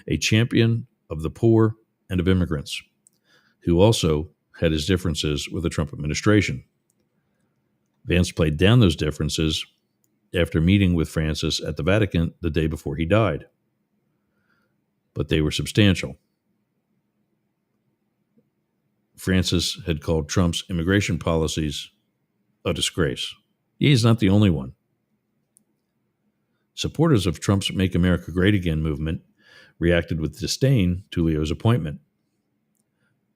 a champion of the poor and of immigrants, who also had his differences with the Trump administration. Vance played down those differences after meeting with Francis at the Vatican the day before he died, but they were substantial. Francis had called Trump's immigration policies a disgrace. He's not the only one. Supporters of Trump's Make America Great Again movement reacted with disdain to Leo's appointment.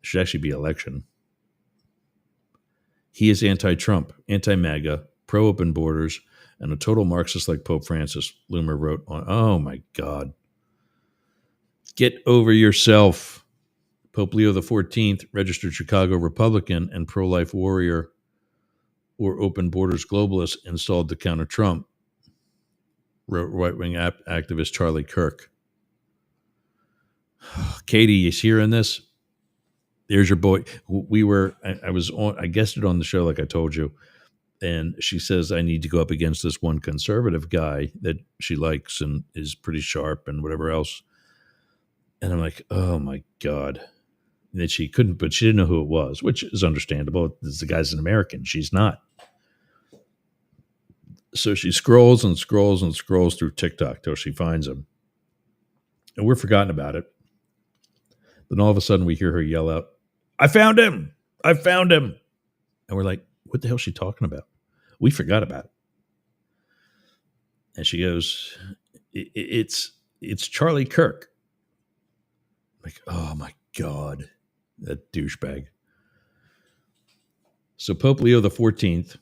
It should actually be election. He is anti-Trump, anti-MAGA, pro-open borders, and a total Marxist like Pope Francis, Loomer wrote on, oh my God. Get over yourself. Pope Leo XIV, registered Chicago Republican and pro-life warrior or open borders globalist installed to counter Trump, wrote right-wing activist Charlie Kirk. Katie, is hearing this? There's your boy. I guessed it on the show like I told you, and she says I need to go up against this one conservative guy that she likes and is pretty sharp and whatever else. And I'm like, oh my God. That she couldn't, but she didn't know who it was, which is understandable. The guy's an American. She's not. So she scrolls and scrolls and scrolls through TikTok till she finds him. And we're forgotten about it. Then all of a sudden we hear her yell out, I found him. I found him. And we're like, what the hell is she talking about? We forgot about it. And she goes, it's Charlie Kirk. I'm like, oh my God, that douchebag. So Pope Leo XIV,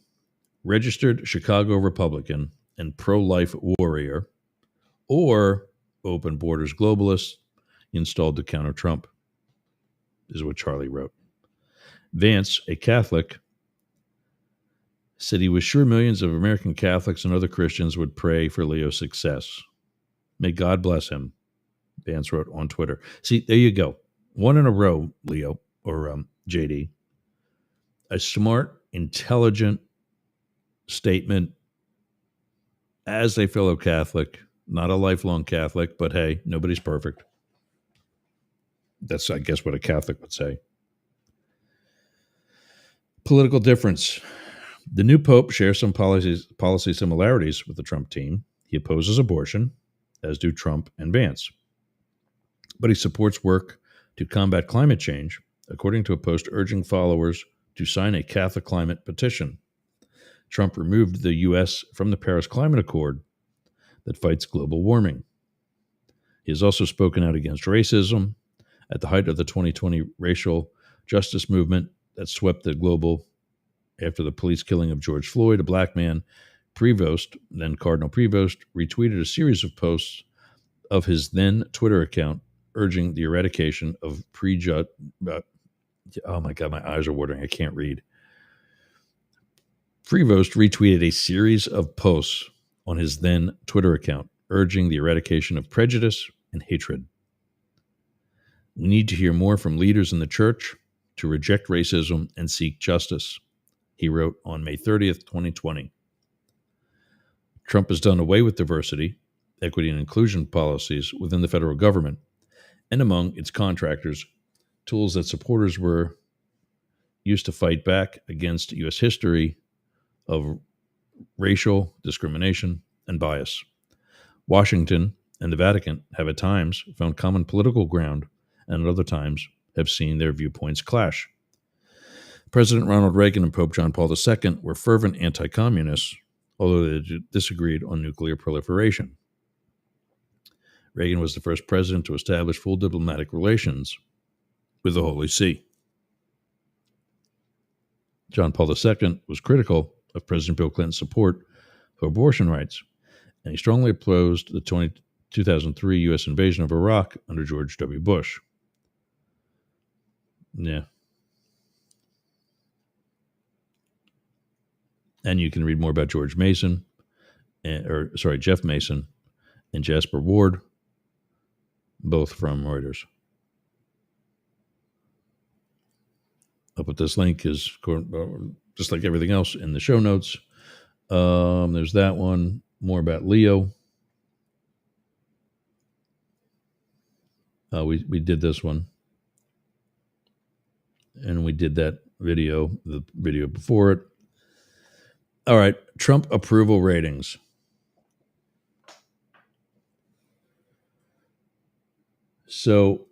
registered Chicago Republican and pro-life warrior, or open borders globalist, installed to counter Trump, is what Charlie wrote. Vance, a Catholic, said he was sure millions of American Catholics and other Christians would pray for Leo's success. May God bless him, Vance wrote on Twitter. See, there you go. One in a row, Leo, or JD. A smart, intelligent statement as a fellow Catholic, not a lifelong Catholic, but hey, nobody's perfect. That's, I guess, what a Catholic would say. Political difference. The new pope shares some policy similarities with the Trump team. He opposes abortion, as do Trump and Vance. But he supports work to combat climate change, according to a post urging followers to sign a Catholic climate petition. Trump removed the U.S. from the Paris Climate Accord that fights global warming. He has also spoken out against racism at the height of the 2020 racial justice movement that swept the global after the police killing of George Floyd, a black man. Prevost, then Cardinal Prevost, retweeted a series of posts of his then Twitter account urging the eradication of prejudged. Oh my God, my eyes are watering. I can't read. Prevost retweeted a series of posts on his then Twitter account urging the eradication of prejudice and hatred. We need to hear more from leaders in the church to reject racism and seek justice, he wrote on May 30th, 2020. Trump has done away with diversity, equity, and inclusion policies within the federal government and among its contractors, tools that supporters were used to fight back against U.S. history of racial discrimination and bias. Washington and the Vatican have at times found common political ground and at other times have seen their viewpoints clash. President Ronald Reagan and Pope John Paul II were fervent anti-communists, although they disagreed on nuclear proliferation. Reagan was the first president to establish full diplomatic relations with the Holy See. John Paul II was critical of President Bill Clinton's support for abortion rights, and he strongly opposed the 2003 U.S. invasion of Iraq under George W. Bush. Yeah. And you can read more about Jeff Mason and Jasper Ward, both from Reuters. I'll put this link, is just like everything else, in the show notes. There's that one. More about Leo. We did this one. And we did that video, the video before it. All right, Trump approval ratings. So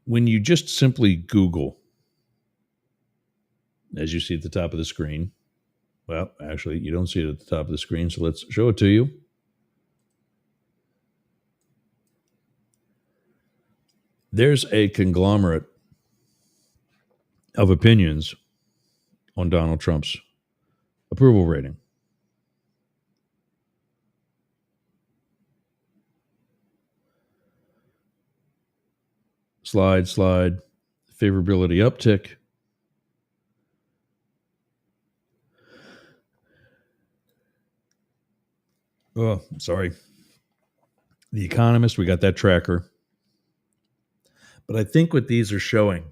when you just simply Google, as you see at the top of the screen, well, actually, you don't see it at the top of the screen, so let's show it to you. There's a conglomerate of opinions on Donald Trump's approval rating. Slide, favorability uptick. Oh, sorry. The Economist, we got that tracker. But I think what these are showing,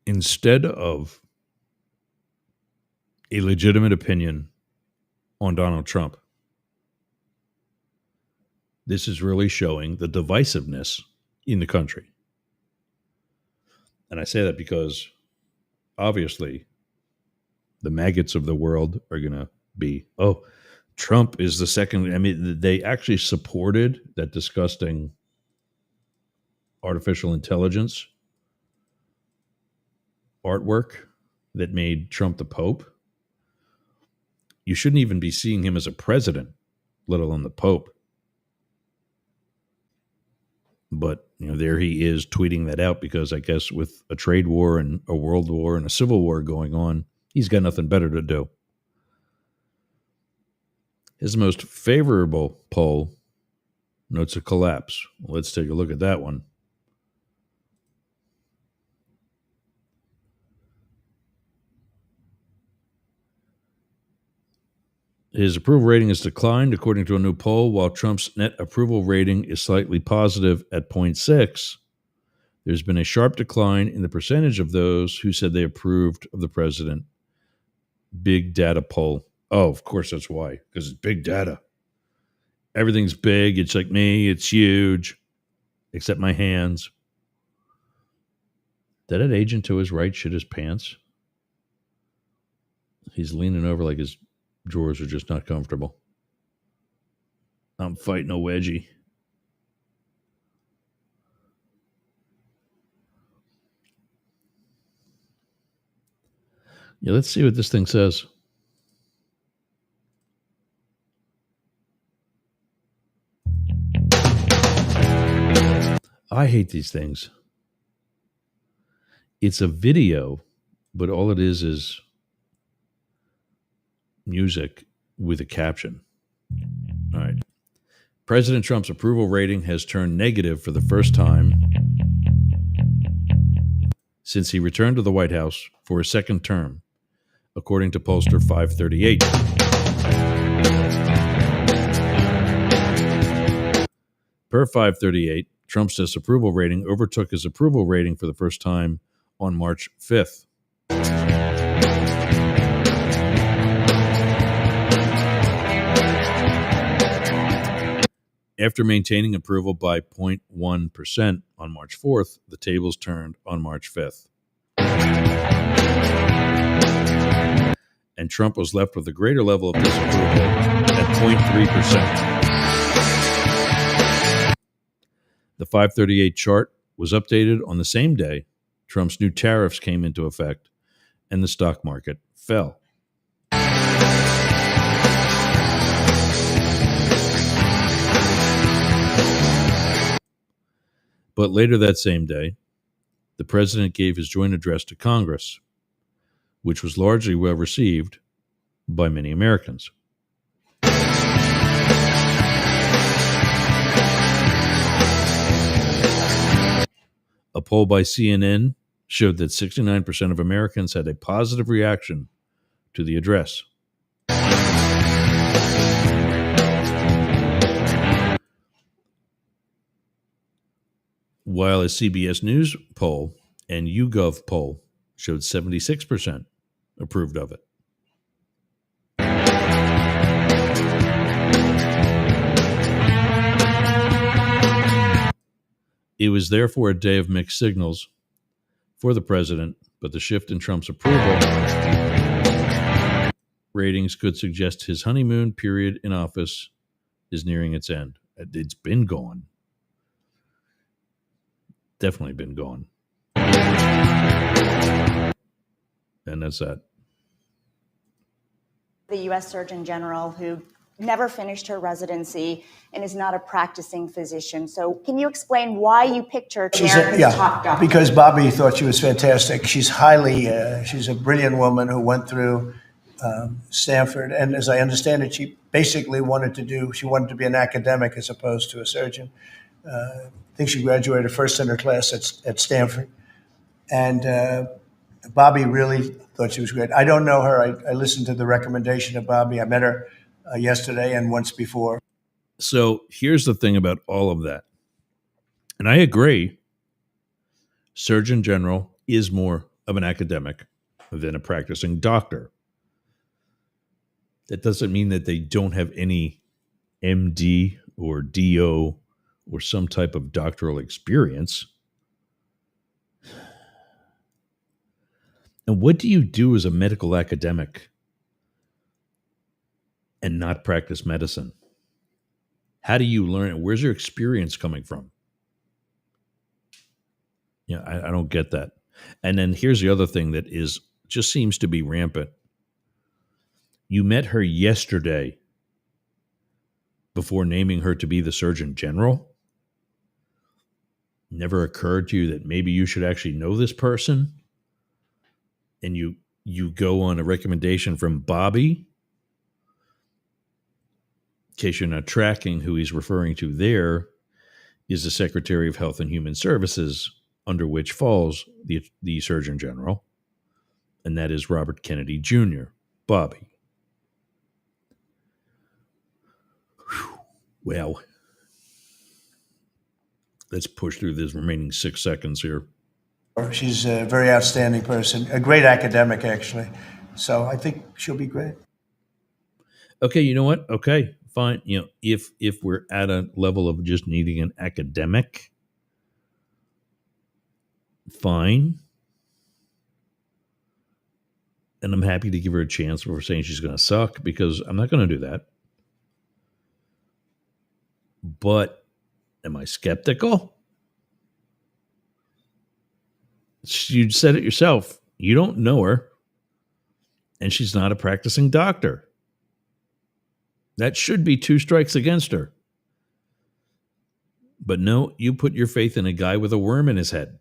instead of a legitimate opinion on Donald Trump, this is really showing the divisiveness in the country. And I say that because, obviously, the maggots of the world are going to be, oh, Trump is the second. I mean, they actually supported that disgusting artificial intelligence artwork that made Trump the Pope. You shouldn't even be seeing him as a president, let alone the Pope. But, there he is tweeting that out because I guess with a trade war and a world war and a civil war going on, he's got nothing better to do. His most favorable poll notes a collapse. Let's take a look at that one. His approval rating has declined, according to a new poll, while Trump's net approval rating is slightly positive at 0.6. There's been a sharp decline in the percentage of those who said they approved of the president. Big data poll. Oh, of course that's why, because it's big data. Everything's big. It's like me. It's huge, except my hands. Did that agent to his right shit his pants? He's leaning over like his drawers are just not comfortable. I'm fighting a wedgie. Yeah, let's see what this thing says. I hate these things. It's a video But all it is music with a caption. All right. President Trump's approval rating has turned negative for the first time since he returned to the White House for a second term, according to pollster 538. Per 538, Trump's disapproval rating overtook his approval rating for the first time on March 5th. After maintaining approval by 0.1% on March 4th, the tables turned on March 5th. And Trump was left with a greater level of disapproval at 0.3%. The 538 chart was updated on the same day Trump's new tariffs came into effect, and the stock market fell. But later that same day, the president gave his joint address to Congress, which was largely well received by many Americans. A poll by CNN showed that 69% of Americans had a positive reaction to the address. While a CBS News poll and YouGov poll showed 76% approved of it. It was therefore a day of mixed signals for the president, but the shift in Trump's approval ratings could suggest his honeymoon period in office is nearing its end. It's been gone. Definitely been gone. And that's that. The U.S. Surgeon General, who never finished her residency and is not a practicing physician. So can you explain why you picked her to America's top doctor? Because Bobby thought she was fantastic. She's she's a brilliant woman who went through Stanford. And as I understand it, she basically wanted to be an academic as opposed to a surgeon. I think she graduated first in her class at Stanford. And Bobby really thought she was great. I don't know her. I listened to the recommendation of Bobby. I met her yesterday and once before. So here's the thing about all of that. And I agree, Surgeon General is more of an academic than a practicing doctor. That doesn't mean that they don't have any MD or DO or some type of doctoral experience. And what do you do as a medical academic and not practice medicine? How do you learn it? Where's your experience coming from? Yeah, I don't get that. And then here's the other thing that just seems to be rampant. You met her yesterday before naming her to be the Surgeon General. Never occurred to you that maybe you should actually know this person? And you go on a recommendation from Bobby. In case you're not tracking, who he's referring to there is the Secretary of Health and Human Services, under which falls the Surgeon General, and that is Robert Kennedy Jr., Bobby. Whew. Well, let's push through this remaining 6 seconds here. She's a very outstanding person, a great academic, actually. So I think she'll be great. Okay, you know what? Okay, fine. You know, if we're at a level of just needing an academic, fine. And I'm happy to give her a chance before saying she's going to suck, because I'm not going to do that. But am I skeptical? You said it yourself. You don't know her, and she's not a practicing doctor. That should be 2 strikes against her. But no, you put your faith in a guy with a worm in his head.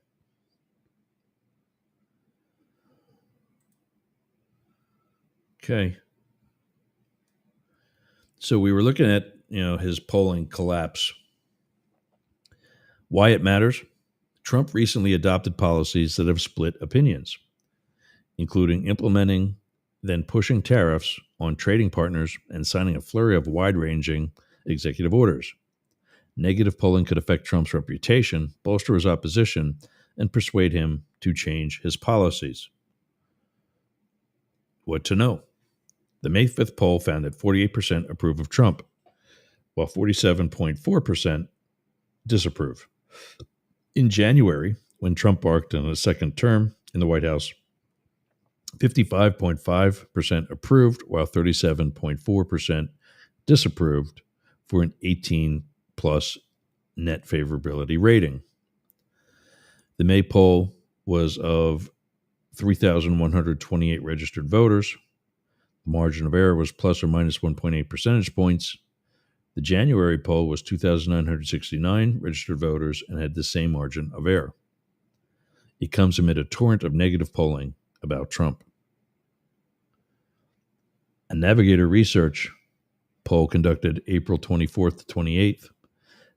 Okay. So we were looking at, his polling collapse. Why it matters? Trump recently adopted policies that have split opinions, including implementing, then pushing tariffs on trading partners and signing a flurry of wide-ranging executive orders. Negative polling could affect Trump's reputation, bolster his opposition, and persuade him to change his policies. What to know? The May 5th poll found that 48% approve of Trump, while 47.4% disapprove. In January, when Trump embarked on a second term in the White House, 55.5% approved, while 37.4% disapproved, for an 18-plus net favorability rating. The May poll was of 3,128 registered voters. The margin of error was plus or minus 1.8 percentage points. The January poll was 2,969 registered voters and had the same margin of error. It comes amid a torrent of negative polling about Trump. A Navigator Research poll conducted April 24th to 28th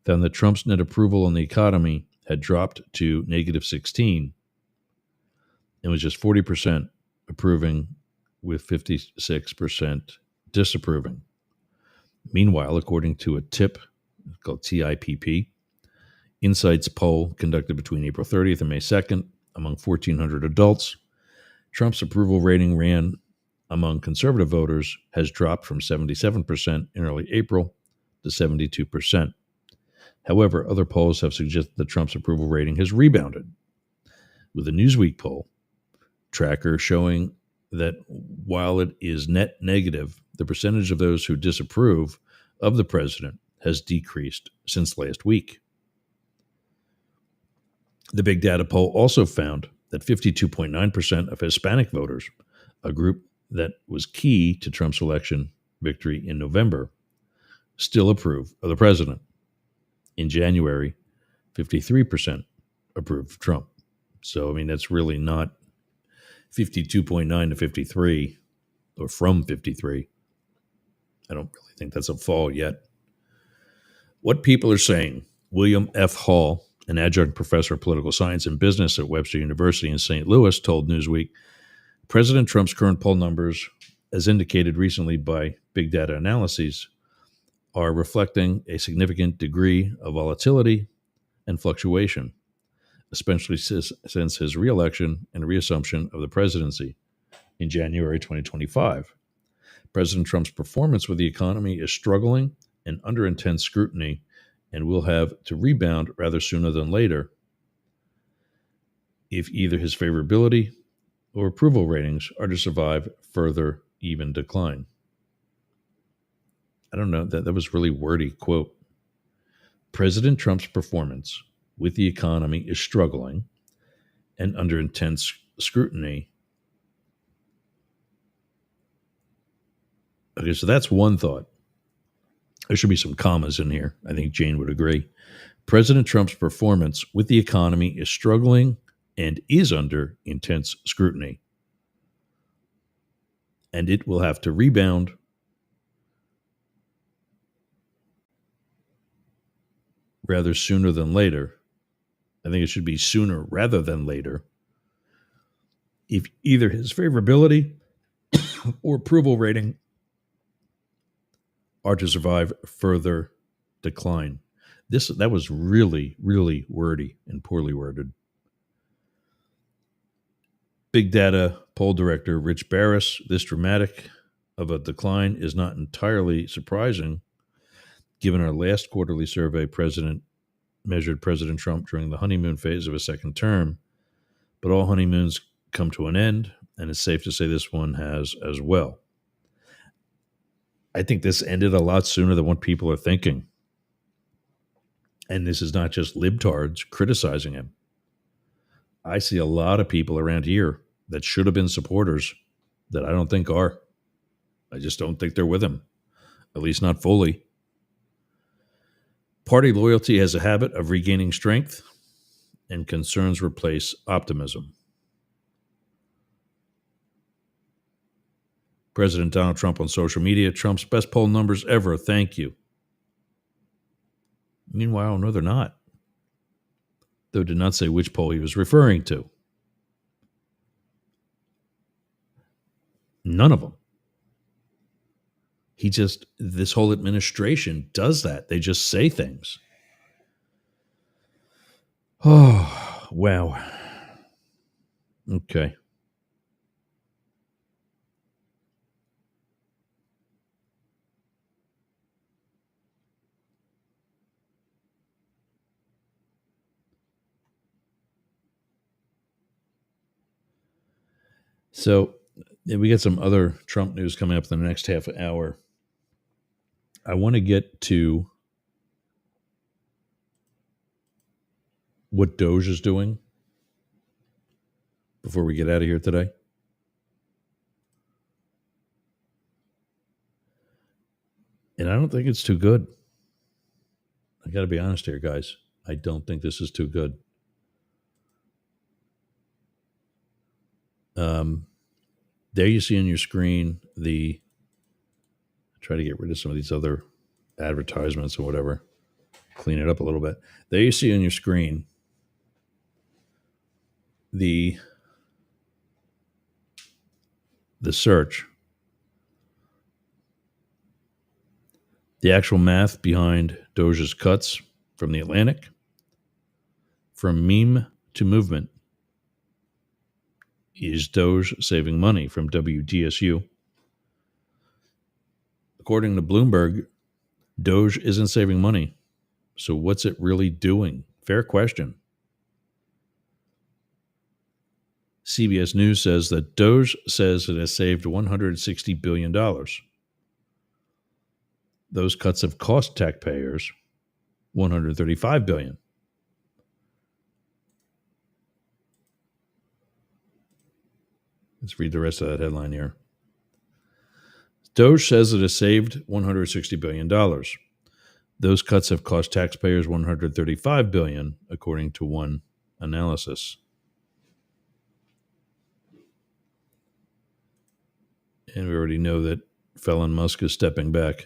found that Trump's net approval on the economy had dropped to negative 16 and was just 40% approving with 56% disapproving. Meanwhile, according to a TIP called TIPP, Insights poll conducted between April 30th and May 2nd among 1,400 adults, Trump's approval rating ran among conservative voters has dropped from 77% in early April to 72%. However, other polls have suggested that Trump's approval rating has rebounded, with a Newsweek poll tracker showing that while it is net negative, the percentage of those who disapprove of the president has decreased since last week. The Big Data poll also found that 52.9% of Hispanic voters, a group that was key to Trump's election victory in November, still approve of the president. In January, 53% approved of Trump. So, that's really not 52.9 to 53 or from 53. I don't really think that's a fall yet. What people are saying, William F. Hall, an adjunct professor of political science and business at Webster University in St. Louis, told Newsweek, President Trump's current poll numbers, as indicated recently by Big Data analyses, are reflecting a significant degree of volatility and fluctuation, especially since his reelection and reassumption of the presidency in January 2025. President Trump's performance with the economy is struggling and under intense scrutiny and will have to rebound rather sooner than later if either his favorability or approval ratings are to survive further even decline. I don't know, that was really wordy quote. President Trump's performance with the economy is struggling and under intense scrutiny. Okay, so that's one thought. There should be some commas in here. I think Jane would agree. President Trump's performance with the economy is struggling and is under intense scrutiny. And it will have to rebound rather sooner than later. I think it should be sooner rather than later if either his favorability or approval rating are to survive further decline. That was really, really wordy and poorly worded. Big Data poll director Rich Barris, this dramatic of a decline is not entirely surprising, given our last quarterly survey President measured President Trump during the honeymoon phase of his second term, but all honeymoons come to an end, and it's safe to say this one has as well. I think this ended a lot sooner than what people are thinking. And this is not just libtards criticizing him. I see a lot of people around here that should have been supporters that I don't think are. I just don't think they're with him, at least not fully. Party loyalty has a habit of regaining strength, and concerns replace optimism. President Donald Trump on social media. Trump's best poll numbers ever. Thank you. Meanwhile, no, they're not. Though did not say which poll he was referring to. None of them. This whole administration does that. They just say things. Oh, wow. Okay. So we get some other Trump news coming up in the next half hour. I want to get to what Doge is doing before we get out of here today. And I don't think it's too good. I got to be honest here, guys. I don't think this is too good. There you see on your screen try to get rid of some of these other advertisements or whatever. Clean it up a little bit. There you see on your screen the search. The actual math behind Doge's cuts from The Atlantic. From meme to movement. Is Doge saving money? From WDSU. According to Bloomberg, Doge isn't saving money. So what's it really doing? Fair question. CBS News says that Doge says it has saved $160 billion. Those cuts have cost taxpayers $135 billion. Let's read the rest of that headline here. Doge says it has saved $160 billion. Those cuts have cost taxpayers $135 billion, according to one analysis. And we already know that Elon Musk is stepping back.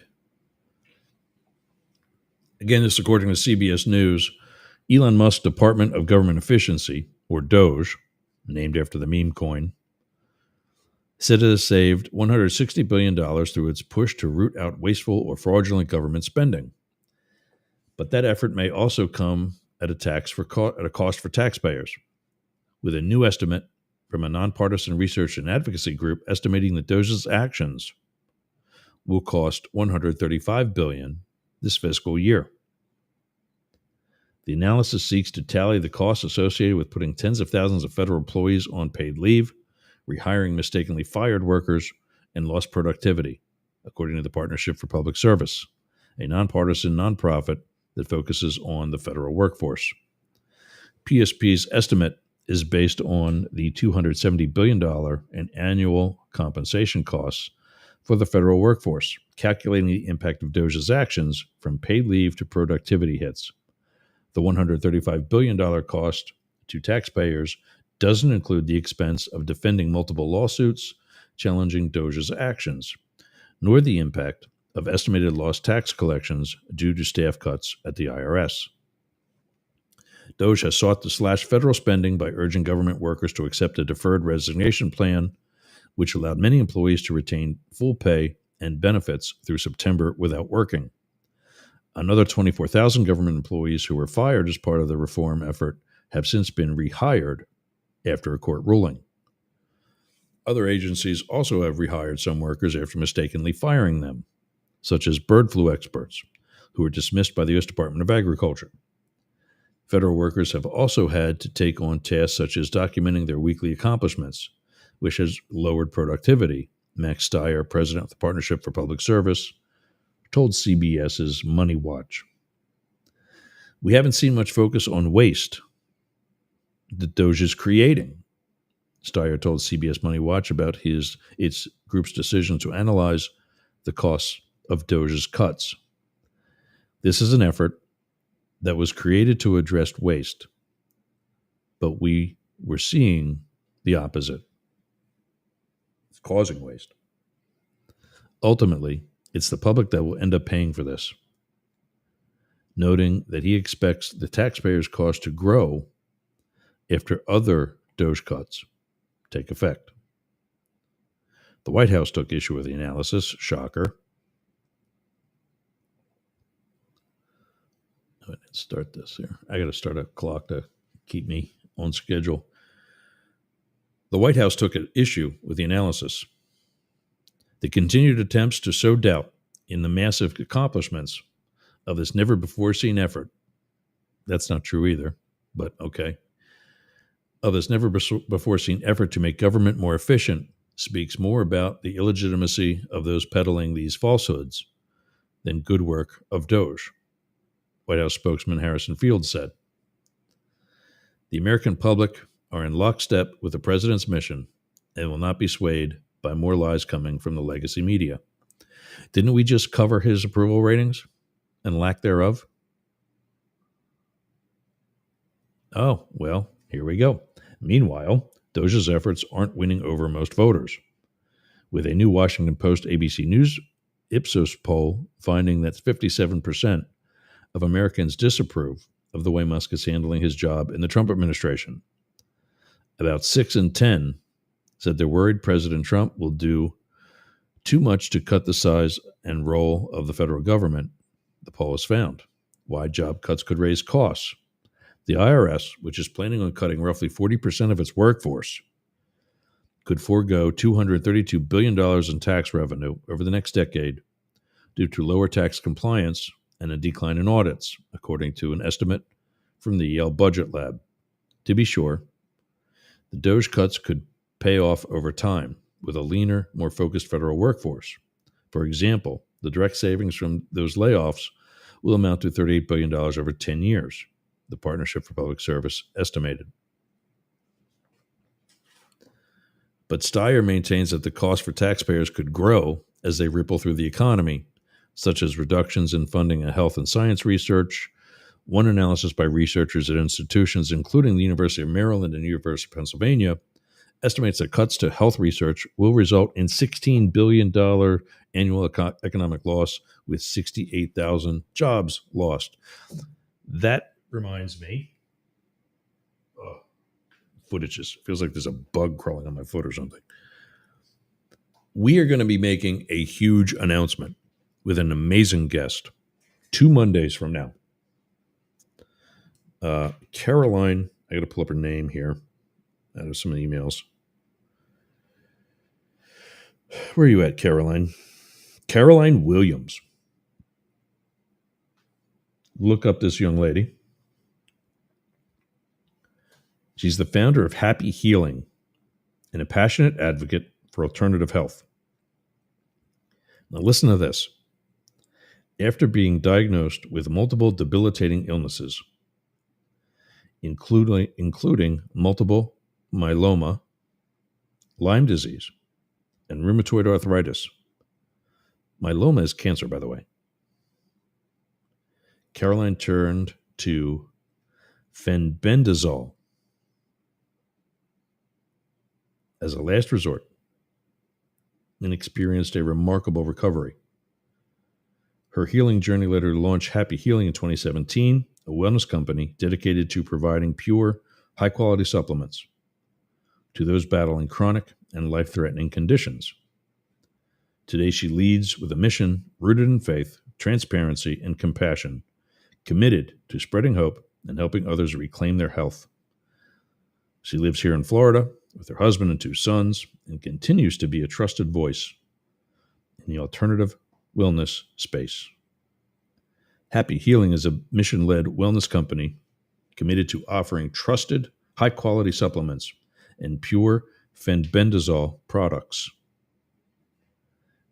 Again, this is according to CBS News. Elon Musk's Department of Government Efficiency, or Doge, named after the meme coin, said it has saved $160 billion through its push to root out wasteful or fraudulent government spending. But that effort may also come at a cost for taxpayers, with a new estimate from a nonpartisan research and advocacy group estimating that Doge's actions will cost $135 billion this fiscal year. The analysis seeks to tally the costs associated with putting tens of thousands of federal employees on paid leave, rehiring mistakenly fired workers, and lost productivity, according to the Partnership for Public Service, a nonpartisan nonprofit that focuses on the federal workforce. PSP's estimate is based on the $270 billion in annual compensation costs for the federal workforce, calculating the impact of Doge's actions from paid leave to productivity hits. The $135 billion cost to taxpayers doesn't include the expense of defending multiple lawsuits challenging Doge's actions, nor the impact of estimated lost tax collections due to staff cuts at the IRS. Doge has sought to slash federal spending by urging government workers to accept a deferred resignation plan, which allowed many employees to retain full pay and benefits through September without working. Another 24,000 government employees who were fired as part of the reform effort have since been rehired after a court ruling. Other agencies also have rehired some workers after mistakenly firing them, such as bird flu experts, who were dismissed by the U.S. Department of Agriculture. Federal workers have also had to take on tasks such as documenting their weekly accomplishments, which has lowered productivity, Max Stier, president of the Partnership for Public Service, told CBS's Money Watch. We haven't seen much focus on waste that Doge is creating, Stier told CBS Money Watch about its group's decision to analyze the costs of Doge's cuts. This is an effort that was created to address waste, but we were seeing the opposite. It's causing waste. Ultimately, it's the public that will end up paying for this, noting that he expects the taxpayers' cost to grow after other DOGE cuts take effect. The White House took issue with the analysis. Shocker. I didn't start this here. I got to start a clock to keep me on schedule. The White House took an issue with the analysis. The continued attempts to sow doubt in the massive accomplishments of this never-before-seen effort. That's not true either, but okay. Of this never-before-seen effort to make government more efficient speaks more about the illegitimacy of those peddling these falsehoods than good work of DOGE, White House spokesman Harrison Field said. The American public are in lockstep with the president's mission and will not be swayed by more lies coming from the legacy media. Didn't we just cover his approval ratings and lack thereof? Oh, well, here we go. Meanwhile, DOGE's efforts aren't winning over most voters, with a new Washington Post ABC News Ipsos poll finding that 57% of Americans disapprove of the way Musk is handling his job in the Trump administration. About 6 in 10 said they're worried President Trump will do too much to cut the size and role of the federal government, the poll has found. Why job cuts could raise costs. The IRS, which is planning on cutting roughly 40% of its workforce, could forego $232 billion in tax revenue over the next decade due to lower tax compliance and a decline in audits, according to an estimate from the Yale Budget Lab. To be sure, the DOGE cuts could pay off over time with a leaner, more focused federal workforce. For example, the direct savings from those layoffs will amount to $38 billion over 10 years, the Partnership for Public Service estimated. But Steyer maintains that the cost for taxpayers could grow as they ripple through the economy, such as reductions in funding of health and science research. One analysis by researchers at institutions, including the University of Maryland and University of Pennsylvania, estimates that cuts to health research will result in $16 billion annual economic loss with 68,000 jobs lost. That reminds me, footages. Feels like there's a bug crawling on my foot or something. We are going to be making a huge announcement with an amazing guest 2 Mondays from now. Caroline, I got to pull up her name here out of some of the emails. Where are you at, Caroline? Caroline Williams. Look up this young lady. She's the founder of Happy Healing and a passionate advocate for alternative health. Now listen to this. After being diagnosed with multiple debilitating illnesses, including multiple myeloma, Lyme disease, and rheumatoid arthritis. Myeloma is cancer, by the way. Caroline turned to fenbendazole as a last resort and experienced a remarkable recovery. Her healing journey led her to launch Happy Healing in 2017, a wellness company dedicated to providing pure, high-quality supplements to those battling chronic and life-threatening conditions. Today, she leads with a mission rooted in faith, transparency, and compassion, committed to spreading hope and helping others reclaim their health. She lives here in Florida with her husband and 2 sons and continues to be a trusted voice in the alternative wellness space. Happy Healing is a mission-led wellness company committed to offering trusted, high-quality supplements and pure fenbendazole products.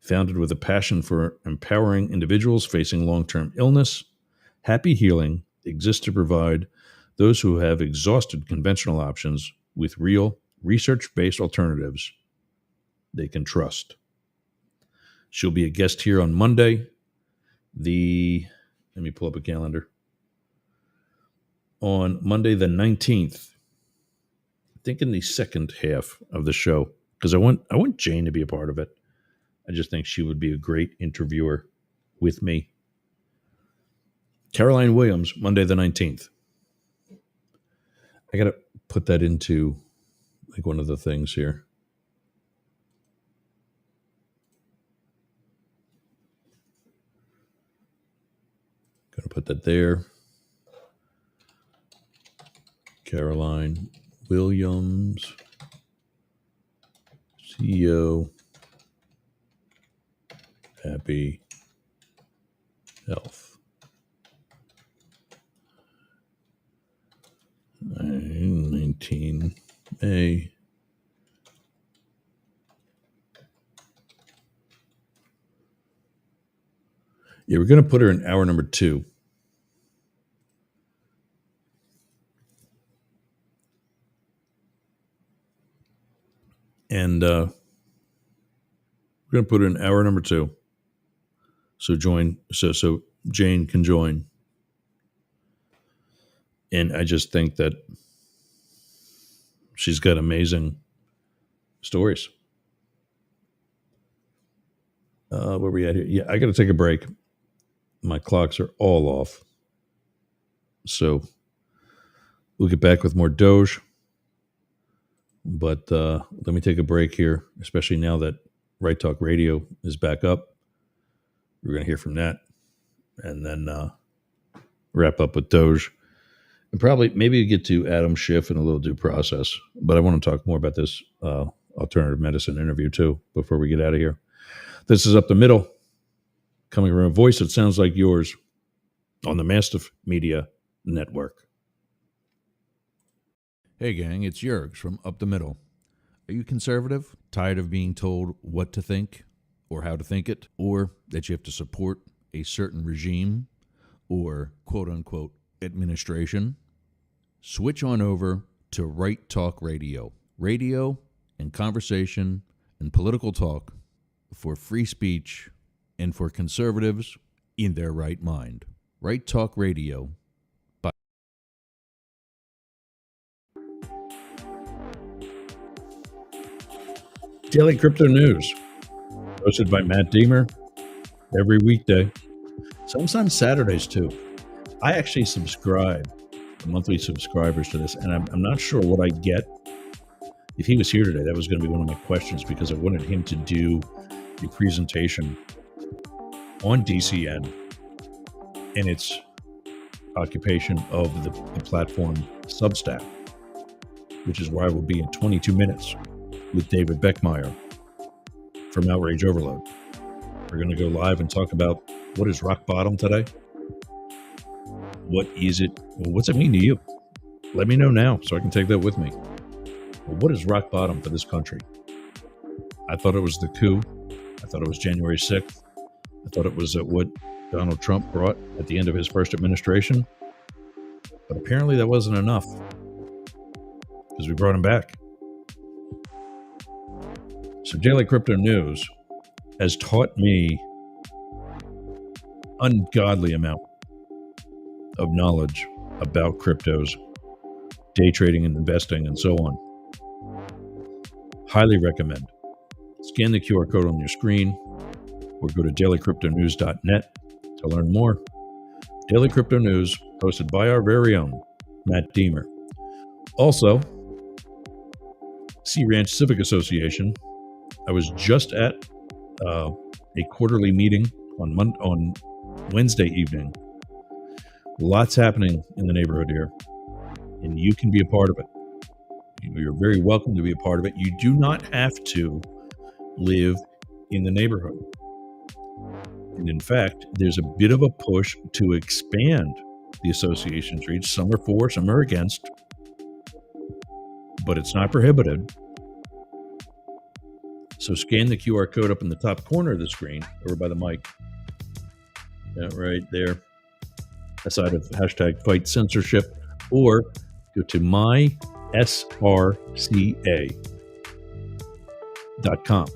Founded with a passion for empowering individuals facing long-term illness, Happy Healing exists to provide those who have exhausted conventional options with real, research-based alternatives they can trust. She'll be a guest here on Monday. Let me pull up a calendar. On Monday the 19th, I think in the second half of the show, because I want Jane to be a part of it. I just think she would be a great interviewer with me. Caroline Williams, Monday the 19th. I got to put that into like one of the things here. Going to put that there. Caroline Williams, CEO, Happy Health. 19 May. Yeah, we're going to put her in hour number 2. And we're going to put her in hour number 2. So Jane can join. And I just think that she's got amazing stories. Where are we at here? Yeah, I got to take a break. My clocks are all off. So we'll get back with more Doge. But let me take a break here, especially now that Right Talk Radio is back up. We're going to hear from that. And then wrap up with Doge. And probably maybe get to Adam Schiff and a little due process. But I want to talk more about this alternative medicine interview too before we get out of here. This is Up the Middle, coming from a voice that sounds like yours on the Mastiff Media Network. Hey gang, it's Yergs from Up the Middle. Are you conservative? Tired of being told what to think or how to think it? Or that you have to support a certain regime or quote-unquote administration? Switch on over to Right Talk Radio. Radio and conversation and political talk for free speech and for conservatives in their right mind. Right Talk Radio. Daily Crypto News, hosted by Matt Deemer every weekday. Sometimes Saturdays too. I actually subscribe, monthly subscribers to this, and I'm not sure what I get. If he was here today, that was going to be one of my questions because I wanted him to do a presentation on DCN and its occupation of the platform Substack, which is where I will be in 22 minutes with David Beckmeyer from Outrage Overload. We're going to go live and talk about what is rock bottom today. What is it? What's it mean to you? Let me know now so I can take that with me. Well, what is rock bottom for this country? I thought it was the coup. I thought it was January 6th. I thought it was what Donald Trump brought at the end of his first administration. But apparently that wasn't enough because we brought him back. So Daily Crypto News has taught me ungodly amount of knowledge about cryptos, day trading and investing, and so on. Highly recommend. Scan the QR code on your screen or go to dailycryptonews.net to learn more. Daily Crypto News, hosted by our very own Matt Deemer. Also, Sea Ranch Civic Association. I was just at a quarterly meeting on Wednesday evening. Lots happening in the neighborhood here, and you can be a part of it. You're very welcome to be a part of it. You do not have to live in the neighborhood. And in fact, there's a bit of a push to expand the association's reach. Some are for, some are against, but it's not prohibited. So scan the QR code up in the top corner of the screen over by the mic. Yeah, right there. Aside of hashtag fight censorship, or go to mysrca.com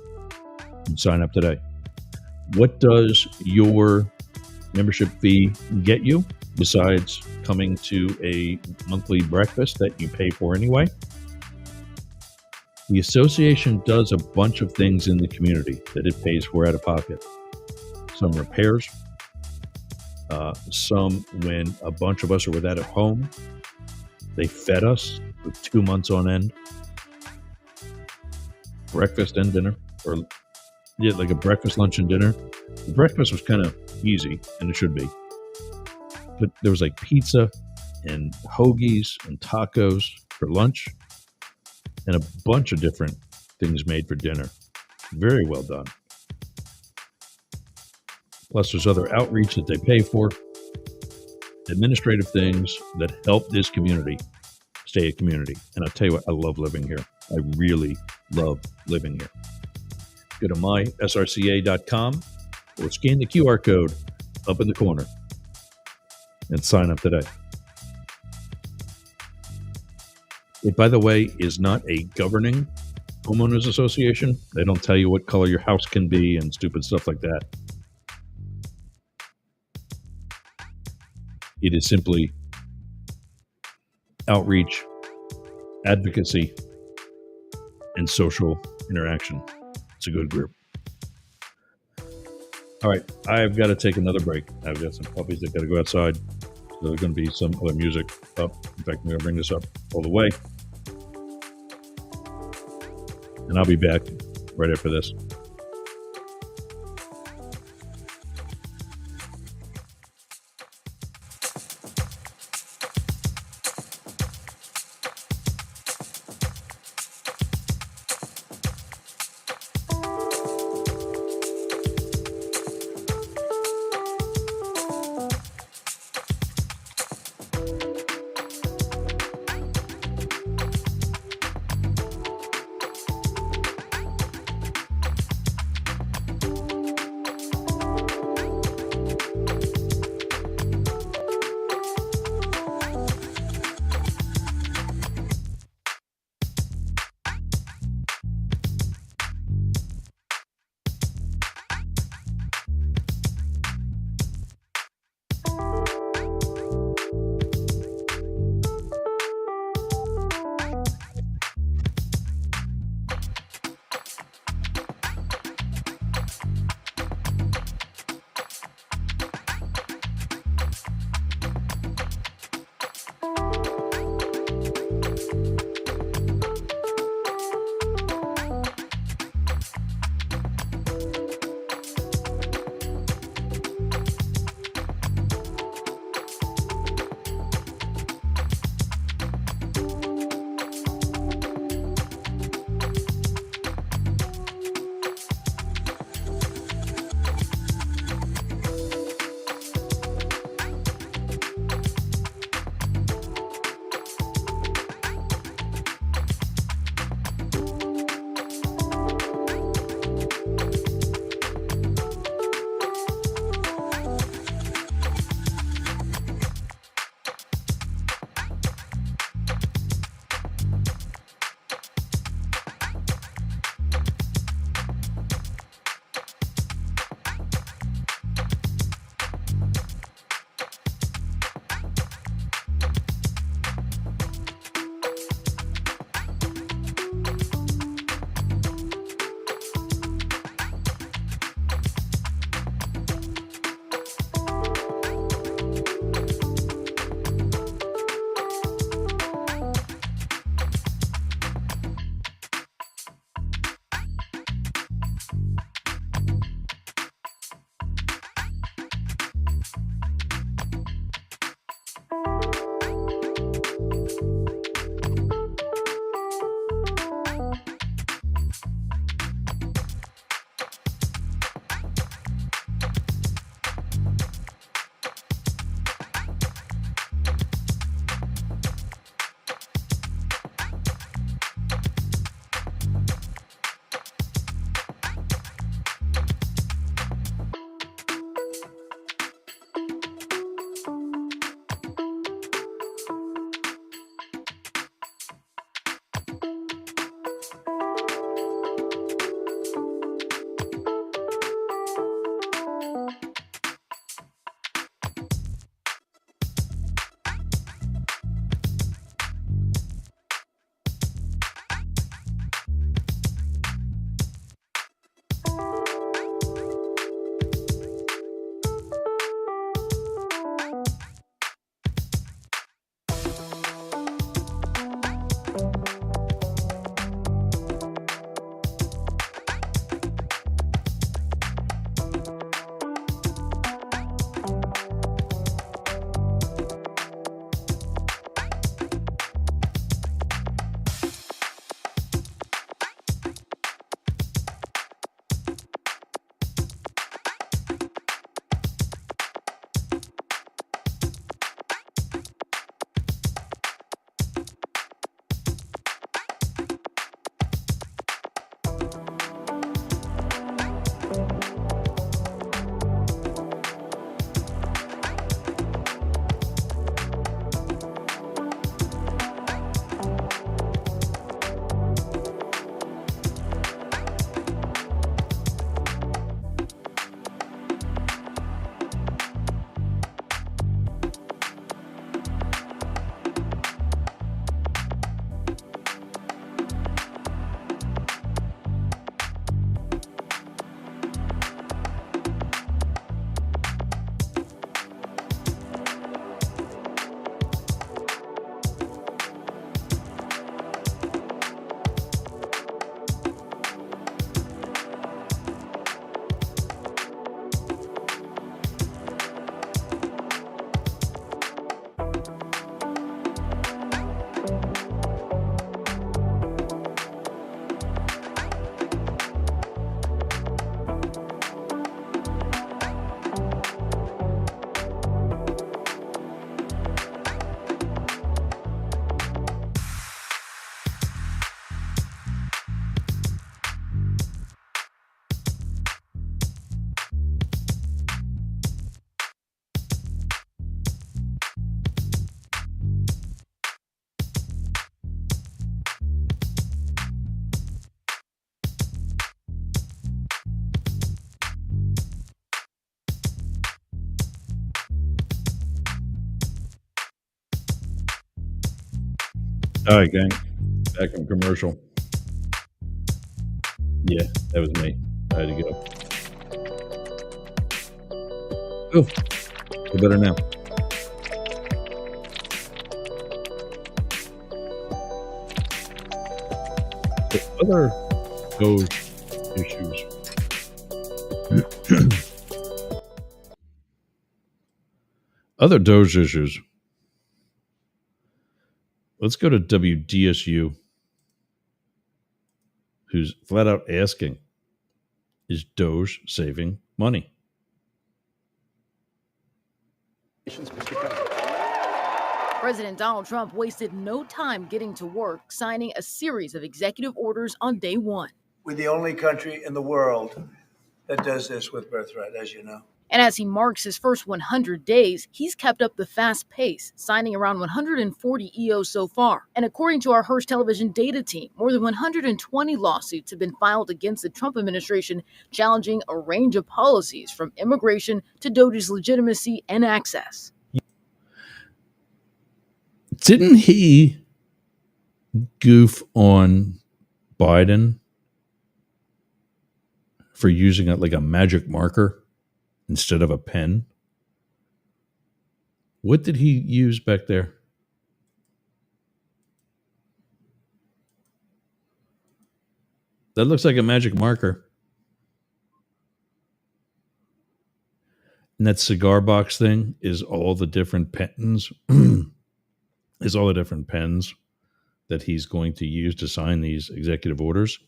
and sign up today. What does your membership fee get you besides coming to a monthly breakfast that you pay for anyway? The association does a bunch of things in the community that it pays for out of pocket. Some repairs, some when a bunch of us are without a home, they fed us for 2 months on end, breakfast and dinner, or like a breakfast, lunch, and dinner. The breakfast was kind of easy, and it should be, but there was like pizza and hoagies and tacos for lunch, and a bunch of different things made for dinner. Very well done. Plus, there's other outreach that they pay for, administrative things that help this community stay a community. And I'll tell you what, I love living here. I really love living here. Go to mysrca.com or scan the QR code up in the corner and sign up today. It, by the way, is not a governing homeowners association. They don't tell you what color your house can be and stupid stuff like that. It is simply outreach, advocacy, and social interaction. It's a good group. All right, I've got to take another break. I've got some puppies that got to go outside. So there's going to be some other music up. In fact, I'm going to bring this up all the way. And I'll be back right after this. All right, gang. Back from commercial. Yeah, that was me. I had to go. Oh, feel better now. The other those issues. Other Doge issues. Let's go to WDSU, who's flat out asking, is Doge saving money? President Donald Trump wasted no time getting to work, signing a series of executive orders on day one. We're the only country in the world that does this with birthright, as you know. And as he marks his first 100 days, he's kept up the fast pace, signing around 140 EOs so far. And according to our Hearst Television data team, more than 120 lawsuits have been filed against the Trump administration, challenging a range of policies from immigration to Doge's legitimacy and access. Didn't he goof on Biden for using it like a magic marker instead of a pen? What did he use back there? That looks like a magic marker. And that cigar box thing is all the different pens. Is all the different pens that he's going to use to sign these executive orders.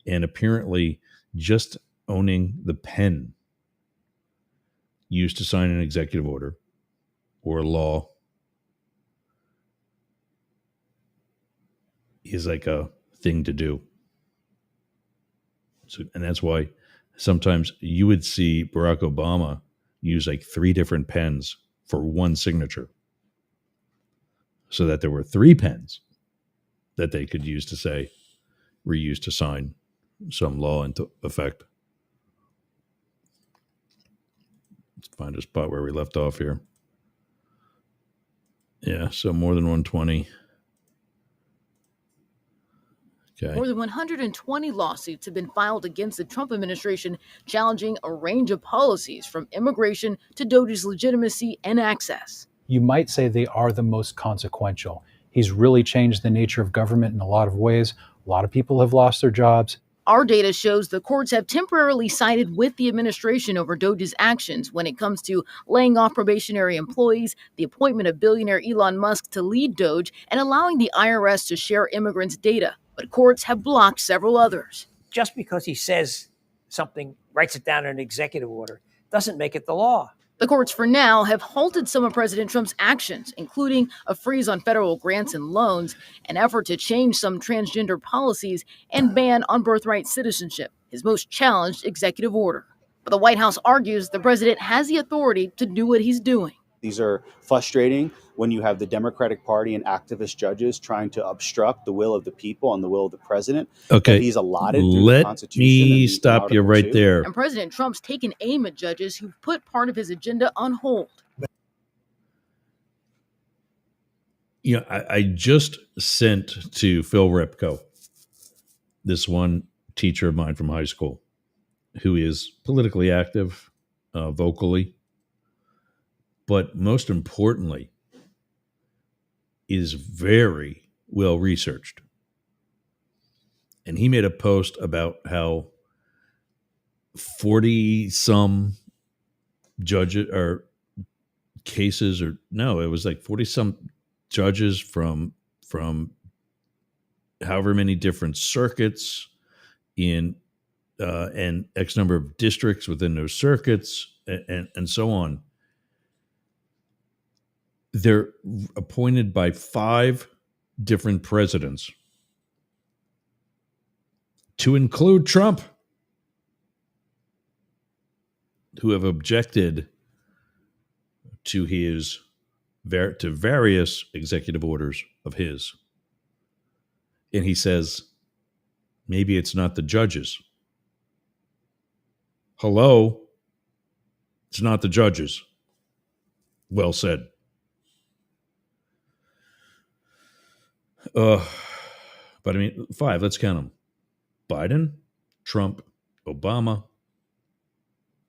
And apparently just owning the pen used to sign an executive order or a law is like a thing to do. So, and that's why sometimes you would see Barack Obama use like 3 different pens for one signature, so that there were 3 pens that they could use to say were used to sign some law into effect. Let's find a spot where we left off here. Yeah, so more than 120. Okay. More than 120 lawsuits have been filed against the Trump administration, challenging a range of policies from immigration to Doge's legitimacy and access. You might say they are the most consequential. He's really changed the nature of government in a lot of ways. A lot of people have lost their jobs. Our data shows the courts have temporarily sided with the administration over Doge's actions when it comes to laying off probationary employees, the appointment of billionaire Elon Musk to lead Doge, and allowing the IRS to share immigrants' data. But courts have blocked several others. Just because he says something, writes it down in an executive order, doesn't make it the law. The courts for now have halted some of President Trump's actions, including a freeze on federal grants and loans, an effort to change some transgender policies, and ban on birthright citizenship, his most challenged executive order. But the White House argues the president has the authority to do what he's doing. These are frustrating when you have the Democratic Party and activist judges trying to obstruct the will of the people and the will of the president. Okay. He's allotted through Let the Constitution. Let me stop you right there. And President Trump's taken aim at judges who've put part of his agenda on hold. You know, I just sent to Phil Repko, this one teacher of mine from high school, who is politically active, vocally, but most importantly, is very well researched. And he made a post about how 40 some judges or cases, or no, it was like 40 some judges from however many different circuits in and X number of districts within those circuits and so on. They're appointed by 5 different presidents, to include Trump, who have objected to his to various executive orders of his. And he says, maybe it's not the judges. Hello? It's not the judges. Well said. But I mean, 5, let's count them. Biden, Trump, Obama,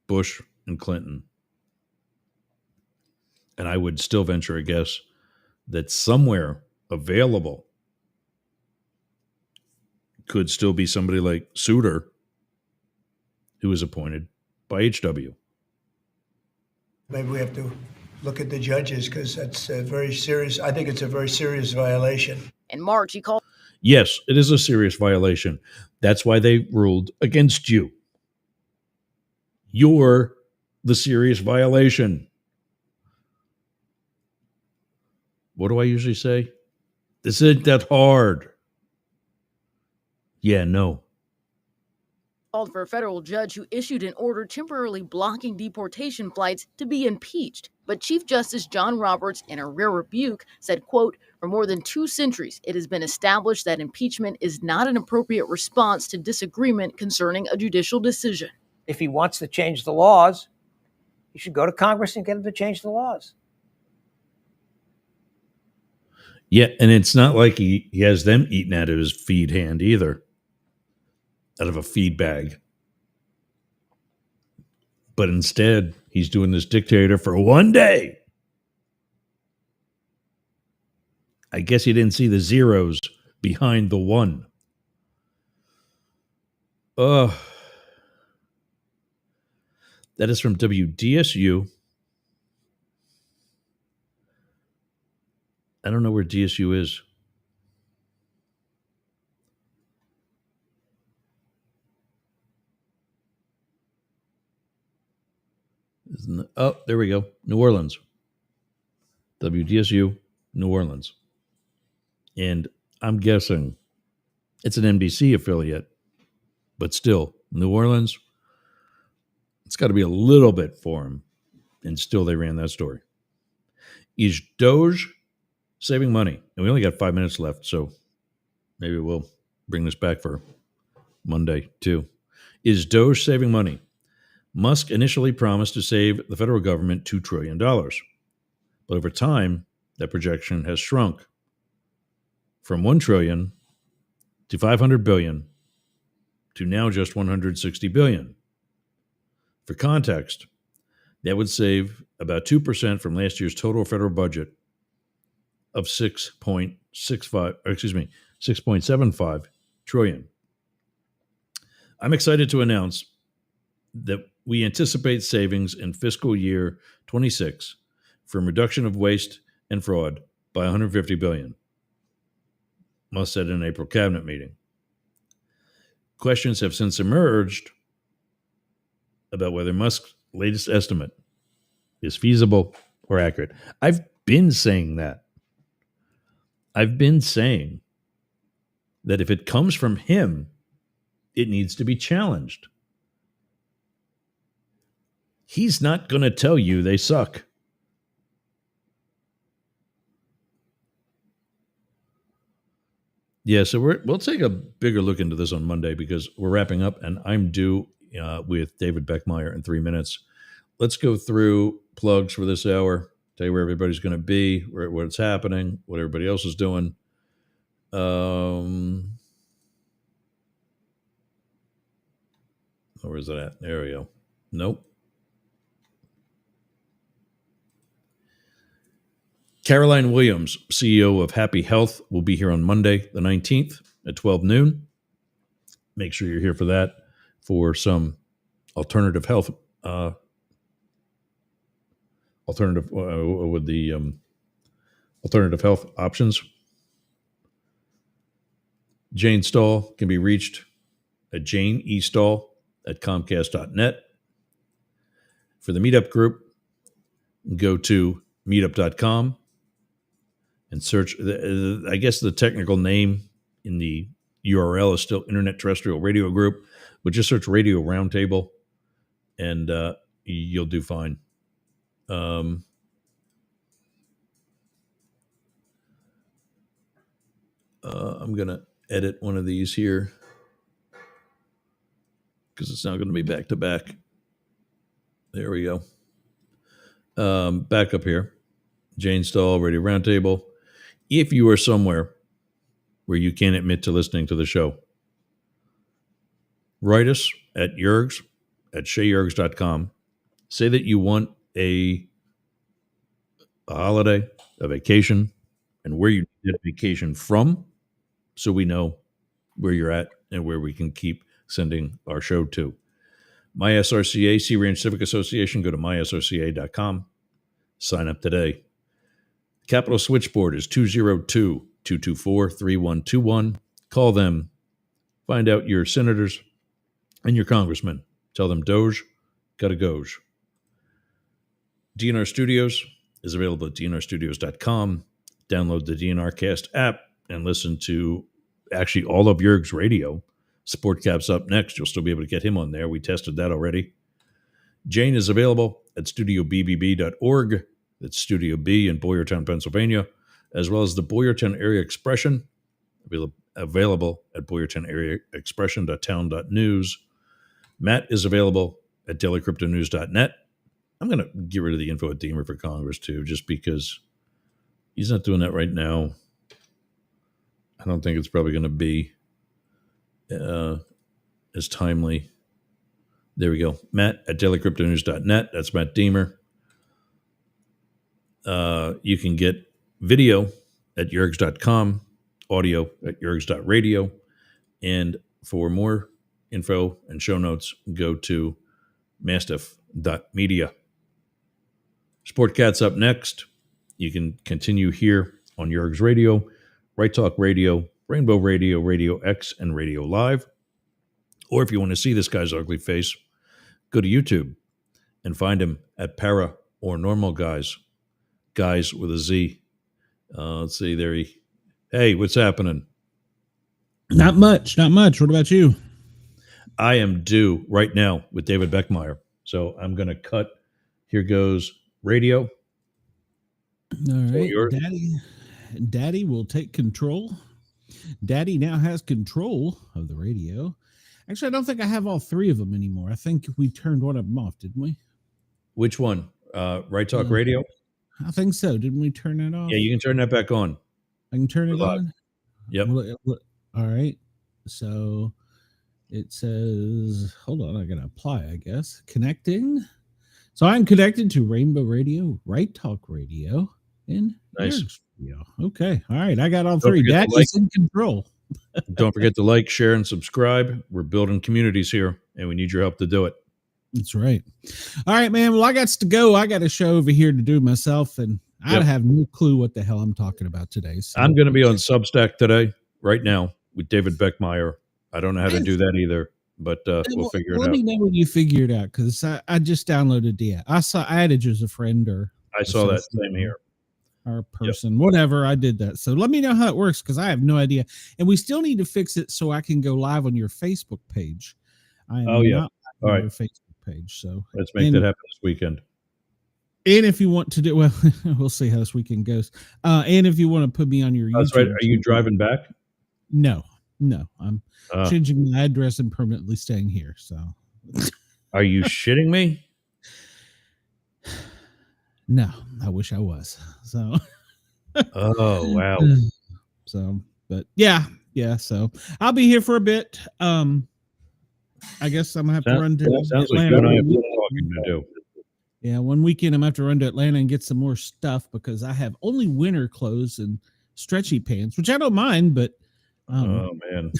Bush, and Clinton. And I would still venture a guess that somewhere available could still be somebody like Souter, who was appointed by HW. Maybe we have to look at the judges, because that's a very serious, I think it's a very serious violation. In March, he called. Yes, it is a serious violation. That's why they ruled against you. You're the serious violation. What do I usually say? This isn't that hard. Yeah, no. Called for a federal judge who issued an order temporarily blocking deportation flights to be impeached. But Chief Justice John Roberts, in a rare rebuke, said, quote, for more than 2 centuries, it has been established that impeachment is not an appropriate response to disagreement concerning a judicial decision. If he wants to change the laws, he should go to Congress and get them to change the laws. Yeah, and it's not like he has them eating out of his feed hand either. Out of a feed bag. But instead, he's doing this dictator for one day. I guess he didn't see the zeros behind the 1. That is from WDSU. I don't know where DSU is. Oh, there we go. New Orleans. WDSU, New Orleans. And I'm guessing it's an NBC affiliate, but still, New Orleans, it's got to be a little bit for him. And still, they ran that story. Is Doge saving money? And we only got 5 minutes left, so maybe we'll bring this back for Monday, too. Is Doge saving money? Musk initially promised to save the federal government $2 trillion. But over time, that projection has shrunk from $1 trillion to $500 billion to now just $160 billion. For context, that would save about 2% from last year's total federal budget of $6.75 trillion. I'm excited to announce that we anticipate savings in fiscal year 26 from reduction of waste and fraud by $150 billion. Musk said in an April cabinet meeting. Questions have since emerged about whether Musk's latest estimate is feasible or accurate. I've been saying that. I've been saying that if it comes from him, it needs to be challenged. He's not going to tell you they suck. Yeah, so we'll take a bigger look into this on Monday because we're wrapping up, and I'm due with David Beckmeyer in 3 minutes. Let's go through plugs for this hour, tell you where everybody's going to be, what's happening, what everybody else is doing. Where is it at? There we go. Nope. Caroline Williams, CEO of Happy Health, will be here on Monday, the 19th at 12 noon. Make sure you're here for that, for some alternative health, alternative health options. Jane Stahl can be reached at janeestahl@comcast.net. For the meetup group, go to meetup.com. and search, I guess the technical name in the URL is still Internet Terrestrial Radio Group, but just search Radio Roundtable and you'll do fine. I'm going to edit one of these here because it's now going to be back to back. There we go. Back up here. Jane Stahl, Radio Roundtable. If you are somewhere where you can't admit to listening to the show. Write us at Yergs at ShayYergs.com. Say that you want a holiday, a vacation, and where you get a vacation from, so we know where you're at and where we can keep sending our show to. MySRCA, Sea Ranch Civic Association, go to mysrca.com. Sign up today. Capital Switchboard is 202-224-3121. Call them. Find out your senators and your congressmen. Tell them Doge, gotta Goge. DNR Studios is available at dnrstudios.com. Download the DNR Cast app and listen to actually all of Yerg's radio. Sportcap's up next. You'll still be able to get him on there. We tested that already. Jane is available at studiobbb.org. That's Studio B in Boyertown, Pennsylvania, as well as the Boyertown Area Expression, available at boyertownareaexpression.town.news. Matt is available at dailycryptonews.net. I'm going to get rid of the info at Deemer for Congress, too, just because he's not doing that right now. I don't think it's probably going to be as timely. There we go. Matt at dailycryptonews.net. That's Matt Deemer. You can get video at yergs.com, audio at yergs.radio. And for more info and show notes, go to mastiff.media. Sportcat's up next. You can continue here on Yergs Radio, Right Talk Radio, Rainbow Radio, Radio X, and Radio Live. Or if you want to see this guy's ugly face, go to YouTube and find him at Para or Normal Guys. Guys with a Z. Let's see, there he. Hey, what's happening? Not much. What about you? I am due right now with David Beckmeyer. So I'm going to cut. Here goes radio. All right. Daddy will take control. Daddy now has control of the radio. Actually, I don't think I have all three of them anymore. I think we turned one of them off, didn't we? Which one? Right Talk Radio? I think so. Didn't we turn that off? Yeah, you can turn that back on. I can turn it on? Yep. All right. So it says, hold on, I got to apply, I guess. Connecting. So I'm connected to Rainbow Radio, Right Talk Radio, and nice. Radio. Okay. All right. I got all three. Daddy's in control. Don't forget to like, share, and subscribe. We're building communities here, and we need your help to do it. That's right. All right, man. Well, I got to go. I got a show over here to do myself, and I have no clue what the hell I'm talking about today. So. I'm going to be on Substack today, right now, with David Beckmeyer. I don't know how to do that either, but we'll figure it out. Let me know when you figure it out, because I just downloaded the app. I saw Adage as a friend, or I saw that same here. Our person, whatever. I did that. So let me know how it works, because I have no idea. And we still need to fix it so I can go live on your Facebook page. I am not all right. Your Facebook page. So let's make that happen this weekend. And if you want to do, well, we'll see how this weekend goes. And if you want to put me on your YouTube. That's right. Are you driving back? No. I'm changing my address and permanently staying here. So are you shitting me? No, I wish I was. So oh wow. So but yeah. So I'll be here for a bit. I guess I'm gonna have to run to sounds Atlanta. Like you and I have talking to do. Yeah, one weekend I'm gonna have to run to Atlanta and get some more stuff, because I have only winter clothes and stretchy pants, which I don't mind, but oh man.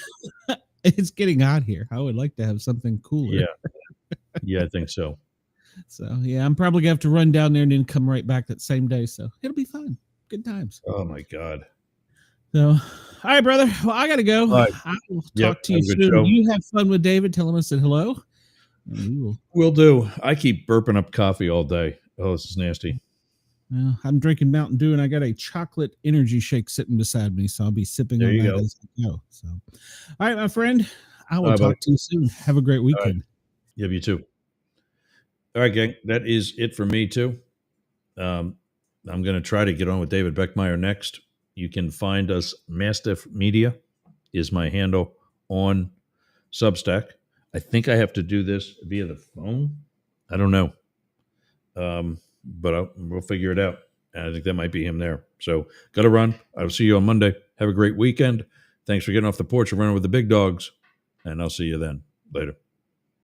It's getting hot here. I would like to have something cooler. Yeah, I think so. So yeah, I'm probably gonna have to run down there and then come right back that same day. So it'll be fun. Good times. Oh my God. So, all right, brother. Well, I gotta go. Right. I will talk to you soon. You have fun with David. Tell him I said hello. We'll do. I keep burping up coffee all day. Oh, this is nasty. Well, I'm drinking Mountain Dew, and I got a chocolate energy shake sitting beside me, so I'll be sipping on that as I go. So, all right, my friend. I will talk to you soon. Have a great weekend. Right. Yeah, you too. All right, gang. That is it for me too. I'm going to try to get on with David Beckmeyer next. You can find us. Mastiff Media is my handle on Substack. I think I have to do this via the phone. I don't know. But we'll figure it out. And I think that might be him there. So got to run. I'll see you on Monday. Have a great weekend. Thanks for getting off the porch and running with the big dogs. And I'll see you then. Later.